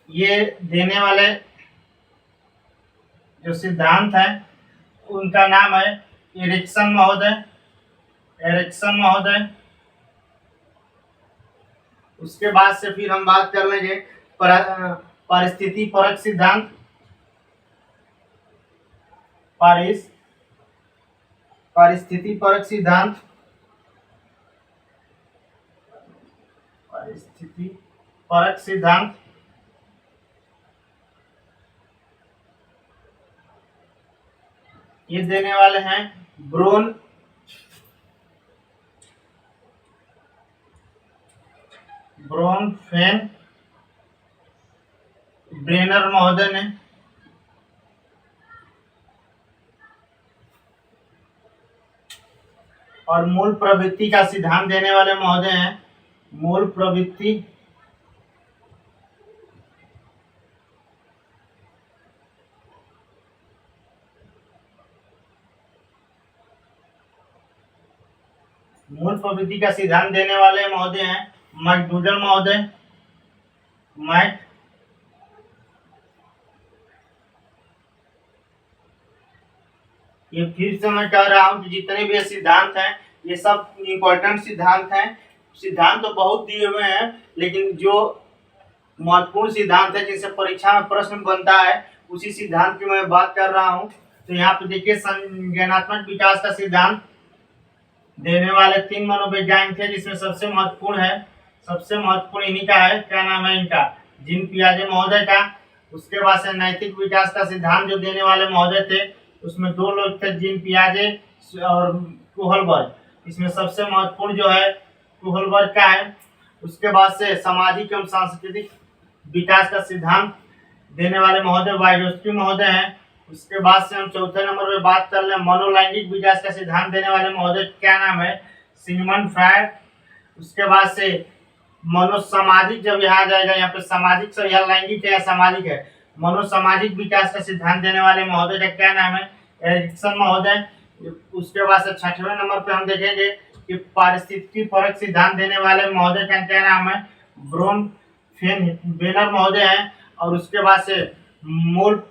ये देने वाले जो सिद्धांत है उनका नाम है एरिक्सन महोदय। उसके बाद से फिर हम बात कर लेंगे परिस्थिति परक सिद्धांत। परिस्थिति परक सिद्धांत। ये देने वाले हैं ब्रोनफेन ब्रेनर महोदय ने। और मूल प्रवृत्ति का सिद्धांत देने वाले महोदय हैं मूल प्रवृत्ति का सिद्धांत देने वाले महोदय हैं मैकडूगल महोदय। ये फिर से मैं कह रहा हूँ कि जितने भी सिद्धांत हैं ये सब इम्पोर्टेंट सिद्धांत हैं। सिद्धांत तो बहुत दिए हुए हैं लेकिन जो महत्वपूर्ण सिद्धांत है जिनसे परीक्षा में प्रश्न बनता है उसी सिद्धांत की मैं बात कर रहा हूँ। तो यहाँ पे देखिए संज्ञानात्मक विकास का सिद्धांत देने वाले 3 मनोवैज्ञानिक थे जिसमें सबसे महत्वपूर्ण इन्हीं का है। क्या नाम है इनका? जीन पियाजे महोदय का। उसके बाद से नैतिक विकास का सिद्धांत जो देने वाले महोदय थे उसमें 2 लोग थे, जीन पियाजे और कोहलबर्ग। इसमें सबसे महत्वपूर्ण जो है कोहलबर्ग का है। उसके बाद से सामाजिक एवं सांस्कृतिक विकास का सिद्धांत देने वाले महोदय वाइगोत्स्की महोदय हैं। उसके बाद से हम चौथे नंबर पे बात कर ले, मनोलैंगिक विकास का सिद्धांत देने वाले महोदय क्या नाम है? Sigmund Freud. उसके बाद से मनोसामाजिक, जब यहाँ आ जाएगा यहाँ पे सामाजिक से यह लैंगिक है या सामाजिक है, मनोसामाजिक विकास का सिद्धांत देने वाले महोदय का क्या नाम है? एरिक्सन महोदय। उसके बाद से छठवें नंबर पे हम देखेंगे कि पारिस्थितिकी परक सिद्धांत देने वाले महोदय का क्या नाम है? ब्रोन बेनर महोदय हैं। और उसके बाद से मूल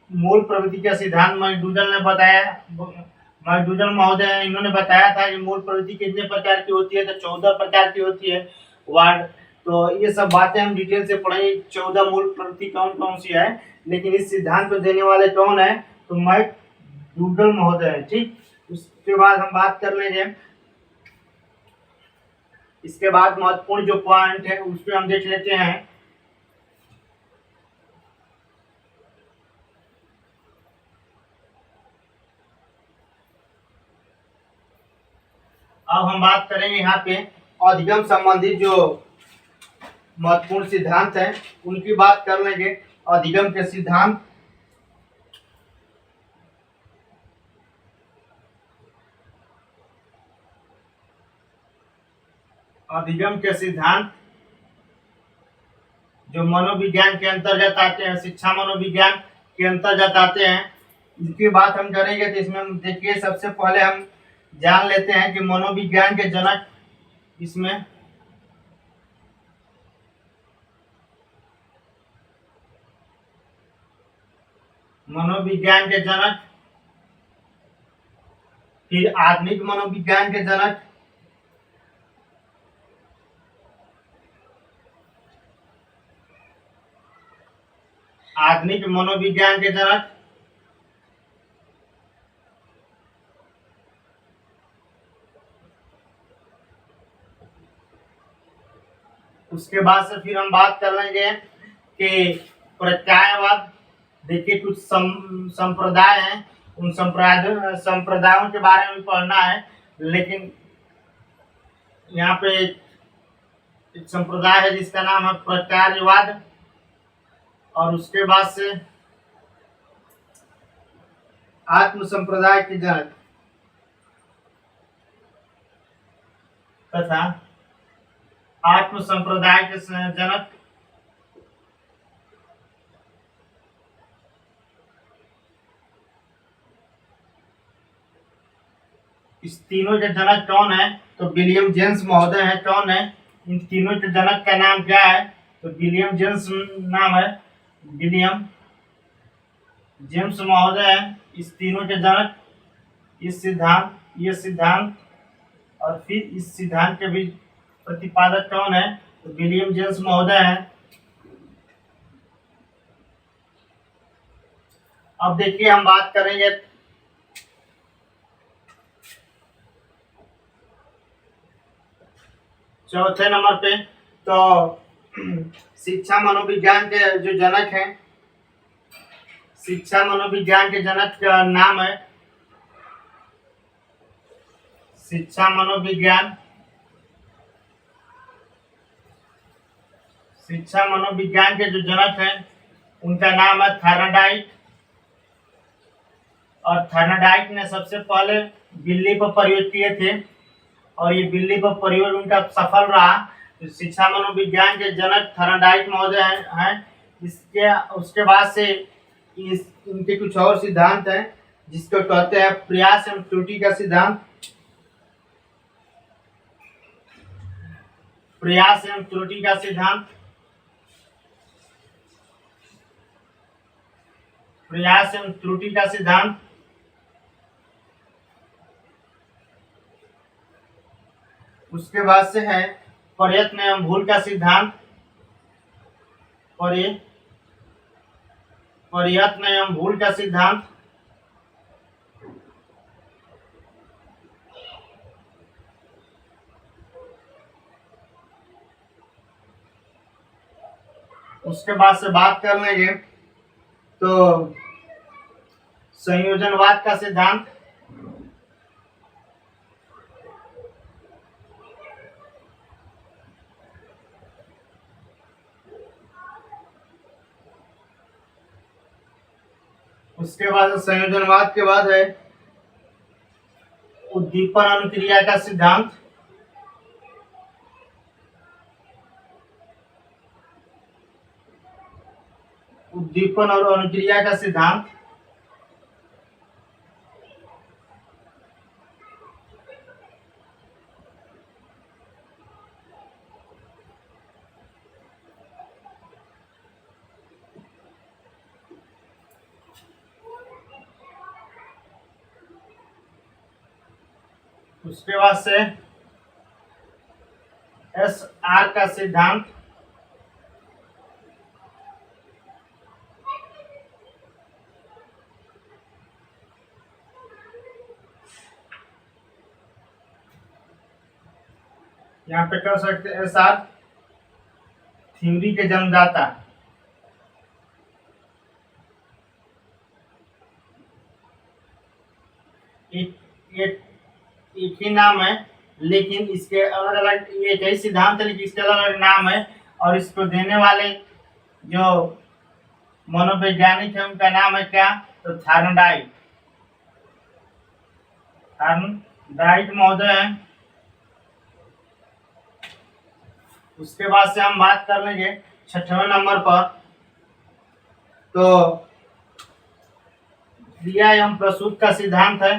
मूल प्रवृत्ति का सिद्धांत मैकडूगल ने बताया, मैकडूगल महोदय हैं, इन्होंने बताया था कि मूल प्रवृत्ति कितने प्रकार की होती है, तो 14 प्रकार की होती है। वार्ड, तो ये सब बातें हम डिटेल से पढ़ेंगे, 14 मूल प्रवृत्ति कौन कौन सी है। लेकिन इस सिद्धांत को देने वाले कौन है? तो मैकडूगल महोदय है। ठीक, उसके बाद हम बात कर लेंगे, इसके बाद महत्वपूर्ण जो पॉइंट है उस पर हम देख लेते हैं। अब हम बात करेंगे यहाँ पे अधिगम संबंधित जो महत्वपूर्ण सिद्धांत हैं उनकी बात कर लेंगे। अधिगम के सिद्धांत, अधिगम के सिद्धांत जो मनोविज्ञान के अंतर्गत आते हैं, शिक्षा मनोविज्ञान के अंतर्गत आते हैं, इसकी बात हम करेंगे। तो इसमें हम देखिए, सबसे पहले हम जान लेते हैं कि मनोविज्ञान के जनक, इसमें मनोविज्ञान के जनक, फिर आधुनिक मनोविज्ञान के जनक, आधुनिक मनोविज्ञान के जनक, उसके बाद से फिर हम बात कर लेंगे कि प्रत्ययवाद। देखिए, कुछ संप्रदाय हैं, उन संप्रदायों के बारे में पढ़ना है। लेकिन यहाँ पे एक संप्रदाय है जिसका नाम है प्रत्ययवाद। और उसके बाद से आत्म संप्रदाय के जनक तथा आत्म संप्रदाय के जनक, इस तीनों के जनक कौन है? तो विलियम जेम्स महोदय है। कौन है? इन तीनों के जनक का नाम क्या है? तो विलियम जेम्स नाम है, विलियम जेम्स महोदय है इस तीनों के जनक। इस सिद्धांत, ये सिद्धांत और फिर इस सिद्धांत के भी प्रतिपादक कौन है? तो विलियम जेम्स महोदय है। अब देखिए, हम बात करेंगे चौथे नंबर पे। तो शिक्षा मनोविज्ञान के जो जनक हैं, शिक्षा मनोविज्ञान के जनक का नाम है, शिक्षा मनोविज्ञान, शिक्षा मनोविज्ञान के जो जनक हैं उनका नाम है थर्नडाइक। और थर्नडाइक ने सबसे पहले बिल्ली पर प्रयोग किए थे और ये बिल्ली पर प्रयोग उनका सफल रहा। तो शिक्षा मनोविज्ञान के जनक थर्नडाइक महोदय हैं। इसके उसके बाद से इनके कुछ और सिद्धांत हैं जिसको कहते हैं प्रयास एवं त्रुटि का सिद्धांत, प्रयास एवं त्रुटि का सिद्धांत, प्रयास एवं त्रुटि का सिद्धांत। उसके बाद से है प्रयत्न एवं भूल का सिद्धांत, प्रयत्न एवं भूल का सिद्धांत। उसके बाद से बात कर लेंगे तो संयोजनवाद का सिद्धांत, उसके बाद संयोजनवाद के बाद है उद्दीपन अनुक्रिया का सिद्धांत। उद्दीपन और अनुक्रिया का सिद्धांत। उसके बाद से एस आर का सिद्धांत। यहाँ पे कर सकते हैं एस आर थ्योरी के जन्मदाता। एक ही नाम है लेकिन इसके अलग अलग, ये कई सिद्धांत है लेकिन इसके अलग अलग नाम है। और इसको देने वाले जो मनोवैज्ञानिक है उनका नाम है क्या, तो थार्नडाइट। थार्नडाइट महोदय है। उसके बाद से हम बात कर लेंगे 6वें नंबर पर, तो क्रिया एवं प्रसूत का सिद्धांत है।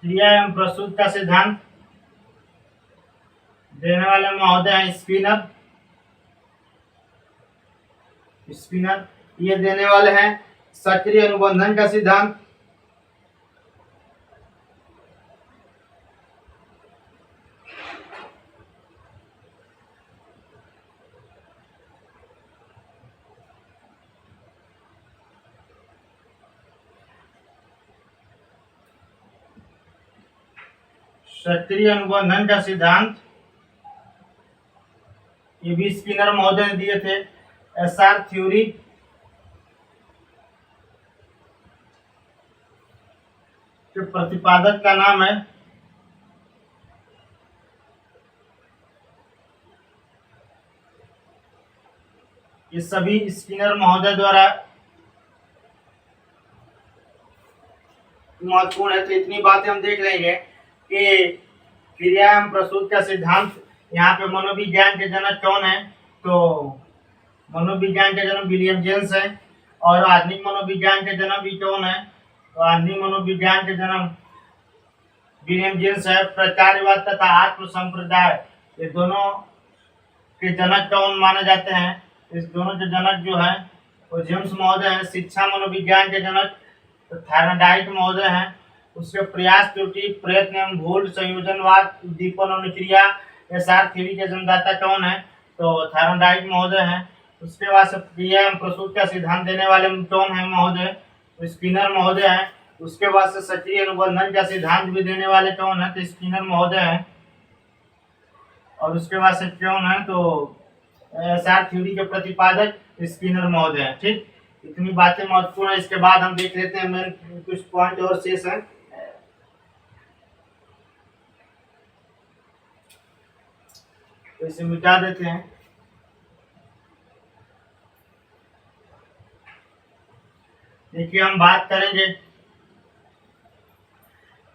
क्रिया एवं प्रसूत का सिद्धांत देने वाले महोदय हैं स्किनर। स्किनर ये देने वाले हैं सक्रिय अनुबंधन का सिद्धांत। सक्रिय अनुबंधन का सिद्धांत ये भी स्किनर महोदय ने दिए थे। एसआर थ्योरी के प्रतिपादक का नाम है ये सभी स्किनर महोदय द्वारा महत्वपूर्ण है। तो इतनी बातें हम देख लेंगे कि क्रिया एवं प्रसूत का सिद्धांत। यहाँ पे मनोविज्ञान के जनक कौन है, तो मनोविज्ञान के जनक विलियम जेम्स है। और आधुनिक मनोविज्ञान के जनक भी कौन है, तो आधुनिक मनोविज्ञान के जनक विलियम जेम्स है। प्रचारवाद तथा आत्म संप्रदाय ये दोनों के जनक कौन माने जाते हैं, इस दोनों के जनक जो है वो जेम्स महोदय है। शिक्षा मनोविज्ञान के जनक तो थार्नडाइट महोदय हैं। उसके प्रयास त्रुटि प्रयत्न एवं भूल संयोजनवाद उद्दीपन अनुक्रिया एसआर थ्योरी के जन्मदाता कौन है, तो थार्नडाइट महोदय हैं। उसके बाद क्रिया एवं प्रसूत का सिद्धांत देने वाले कौन है महोदय, तो स्किनर महोदय हैं। उसके बाद से सक्रिय अनुबंधन का सिद्धांत भी देने वाले कौन है, तो स्किनर महोदय हैं। और उसके बाद से कौन है, तो एसआर थ्योरी के प्रतिपादक स्किनर महोदय हैं। ठीक, इतनी बातें महत्वपूर्ण है। इसके बाद हम देख लेते हैं मेरे कुछ पॉइंट और शेष हैं। तो इसे मिटा देते हैं। देखिए हम बात करेंगे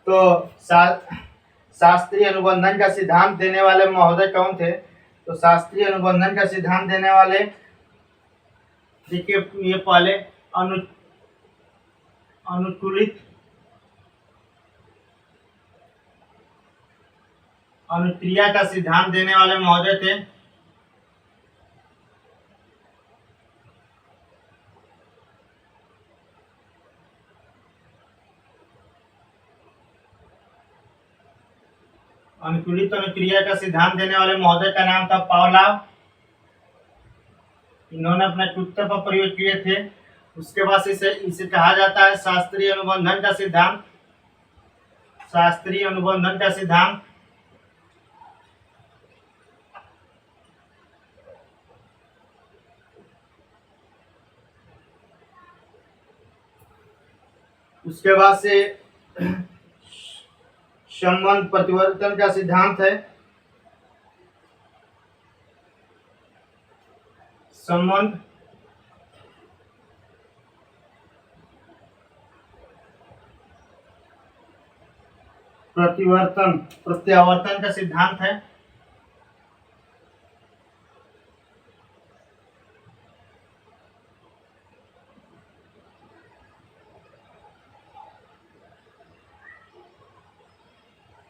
तो शास्त्रीय अनुबंधन का सिद्धांत देने वाले महोदय कौन थे, तो शास्त्रीय अनुबंधन का सिद्धांत देने वाले देखिए ये पहले अनुकूलित अनुक्रिया का सिद्धांत देने वाले महोदय थे अनुकूलित अनुक्रिया का सिद्धांत देने वाले महोदय का नाम था पावलोव। इन्होंने अपने कुत्ते पर प्रयोग किए थे। उसके बाद इसे कहा जाता है शास्त्रीय अनुबंधन का सिद्धांत। शास्त्रीय अनुबंधन का सिद्धांत। उसके बाद से संबंध परिवर्तन का सिद्धांत है। संबंध प्रत्यावर्तन का सिद्धांत है।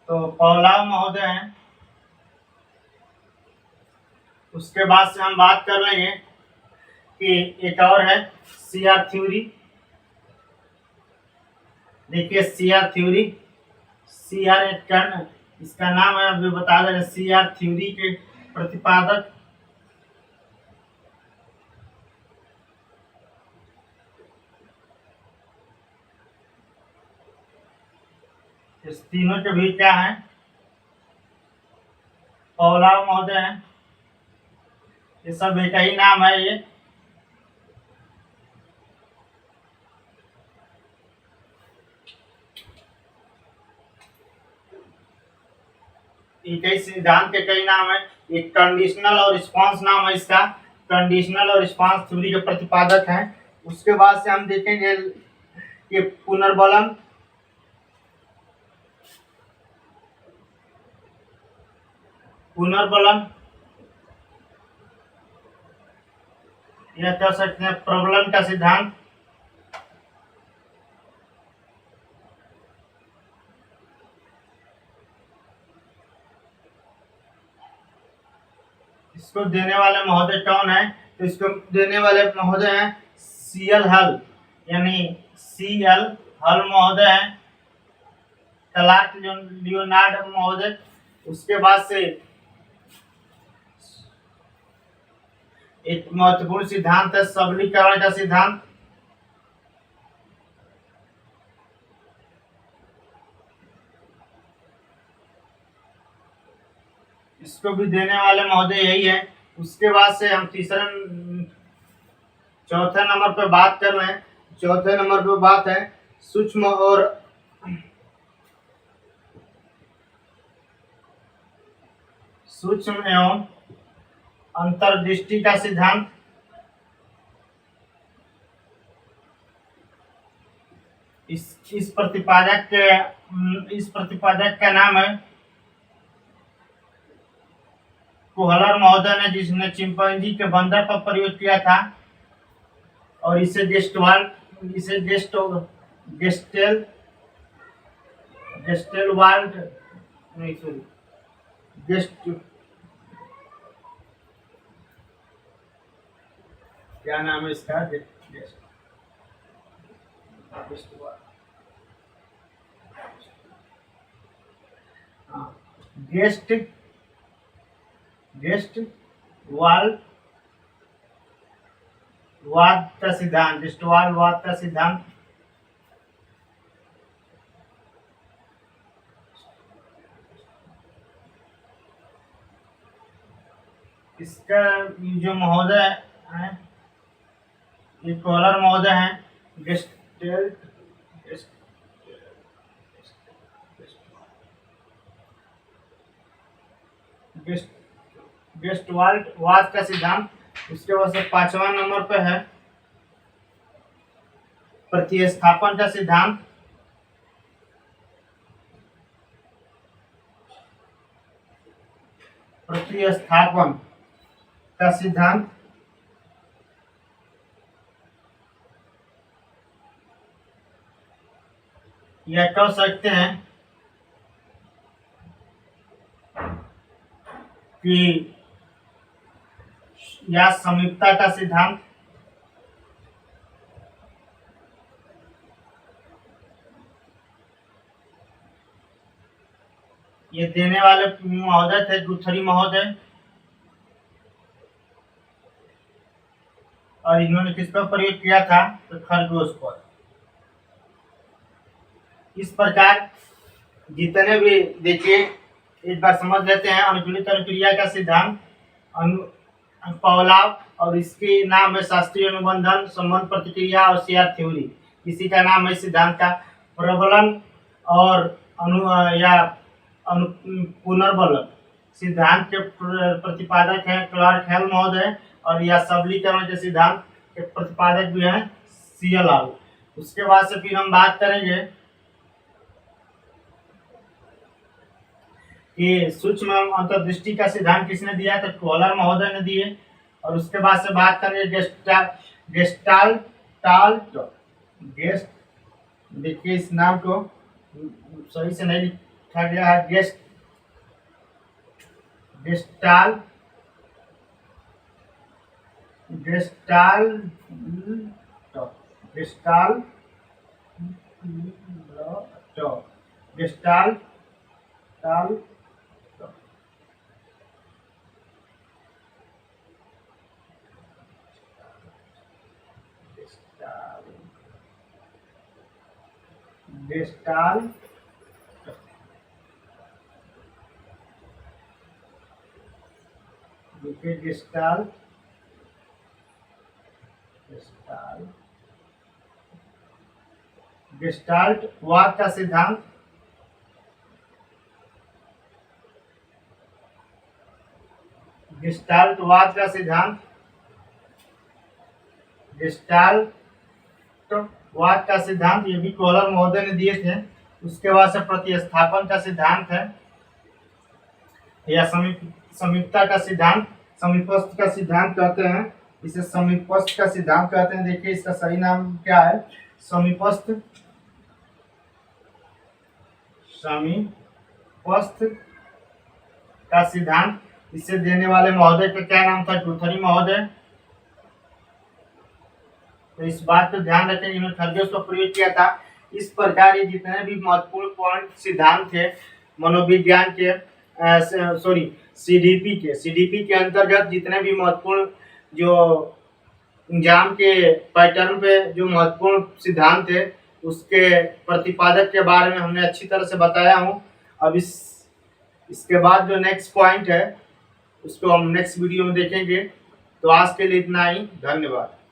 तो पॉलाव महोदय हैं। उसके बाद से हम बात कर लेंगे कि एक और है सीआर थ्योरी। देखिए सीआर थ्योरी, सीआर एक कर्ण, इसका नाम है, अभी बता दें, सीआर थ्योरी के प्रतिपादक इस तीनों के भी क्या है, पॉलाव महोदय हैं। ये सब एक ही नाम है। ये एक ही सिद्धांत के कई नाम है। एक कंडीशनल और रिस्पांस नाम है इसका, कंडीशनल और रिस्पांस थ्योरी के प्रतिपादक हैं। उसके बाद से हम देखेंगे कि पुनर्बलन, या कह सकते हैं प्रबलन का सिद्धांत। इसको देने वाले महोदय कौन है? तो इसको देने वाले महोदय हैं सीएल हल, यानी सीएल हल महोदय हैं, क्लार्क लियोनार्ड महोदय। उसके बाद से एक महत्वपूर्ण सिद्धांत है सबलीकरण का सिद्धांत। इसको भी देने वाले महोदय यही है। उसके बाद से हम चौथे नंबर पे बात कर रहे हैं। चौथे नंबर पे बात है सूक्ष्म एवं अंतर्दृष्टि का सिद्धांत। इस प्रतिपादक का नाम है कोहलर महोदय ने, जिसने चिंपैंजी के बंदर पर प्रयोग किया था, और इसे क्या नाम है इसका, वाद का सिद्धांत, वाद का सिद्धांत। इसका जो महोदय है, ये कोहलर महोदय हैं। वाद का सिद्धांत। उसके बाद से 5वां नंबर पे है प्रतिस्थापन का सिद्धांत। प्रतिस्थापन का सिद्धांत या कह सकते हैं कि या समीपता का सिद्धांत। ये देने वाले महोदय थे गुथरी महोदय, और इन्होंने किस पर प्रयोग किया था? तो खरगोश पर। इस प्रकार जितने भी, देखिए एक बार समझ लेते हैं। अनुकूलित अनुक्रिया का सिद्धांत, पॉलाव, और इसके नाम है शास्त्रीय अनुबंधन, संबंध प्रतिक्रिया और सीआर थ्योरी। इसी का नाम है सिद्धांत का। प्रबलन और पुनर्बलन सिद्धांत के प्रतिपादक हैं क्लार्क हेल महोदय, और यह सबलीकरण के सिद्धांत के प्रतिपादक भी हैं CL। उसके बाद से फिर हम बात करेंगे कि सूक्ष्म अंतर्दृष्टि का सिद्धांत किसने दिया, तो कोहलर महोदय ने दिए। और उसके बाद से बात करेंगे गेस्टाल्ट। देखिए इस नाम को सही से नहीं लिखा गया है, गेस्टाल्ट गेस्टाल्टवाद का सिद्धांत, गेस्टाल्टवाद का सिद्धांत ये भी कोहलर महोदय ने दिए थे। उसके बाद से प्रतिस्थापन का सिद्धांत है या समीपता का सिद्धांत, समीपस्थ का सिद्धांत कहते हैं, इसे समीपस्थ का सिद्धांत कहते हैं। देखिए इसका सही नाम क्या है, समीपस्थ का सिद्धांत। इसे देने वाले महोदय का क्या नाम था, गुथरी महोदय। तो इस बात को ध्यान रखें, इन्होंने थर्गेस को प्रयोग किया था। इस प्रकार ये जितने भी महत्वपूर्ण पॉइंट सिद्धांत थे मनोविज्ञान के सीडीपी के अंतर्गत जितने भी महत्वपूर्ण जो एग्जाम के पैटर्न पे जो महत्वपूर्ण सिद्धांत थे उसके प्रतिपादक के बारे में हमने अच्छी तरह से बताया हूँ। अब इसके बाद जो नेक्स्ट पॉइंट है उसको हम नेक्स्ट वीडियो में देखेंगे। तो आज के लिए इतना ही, धन्यवाद।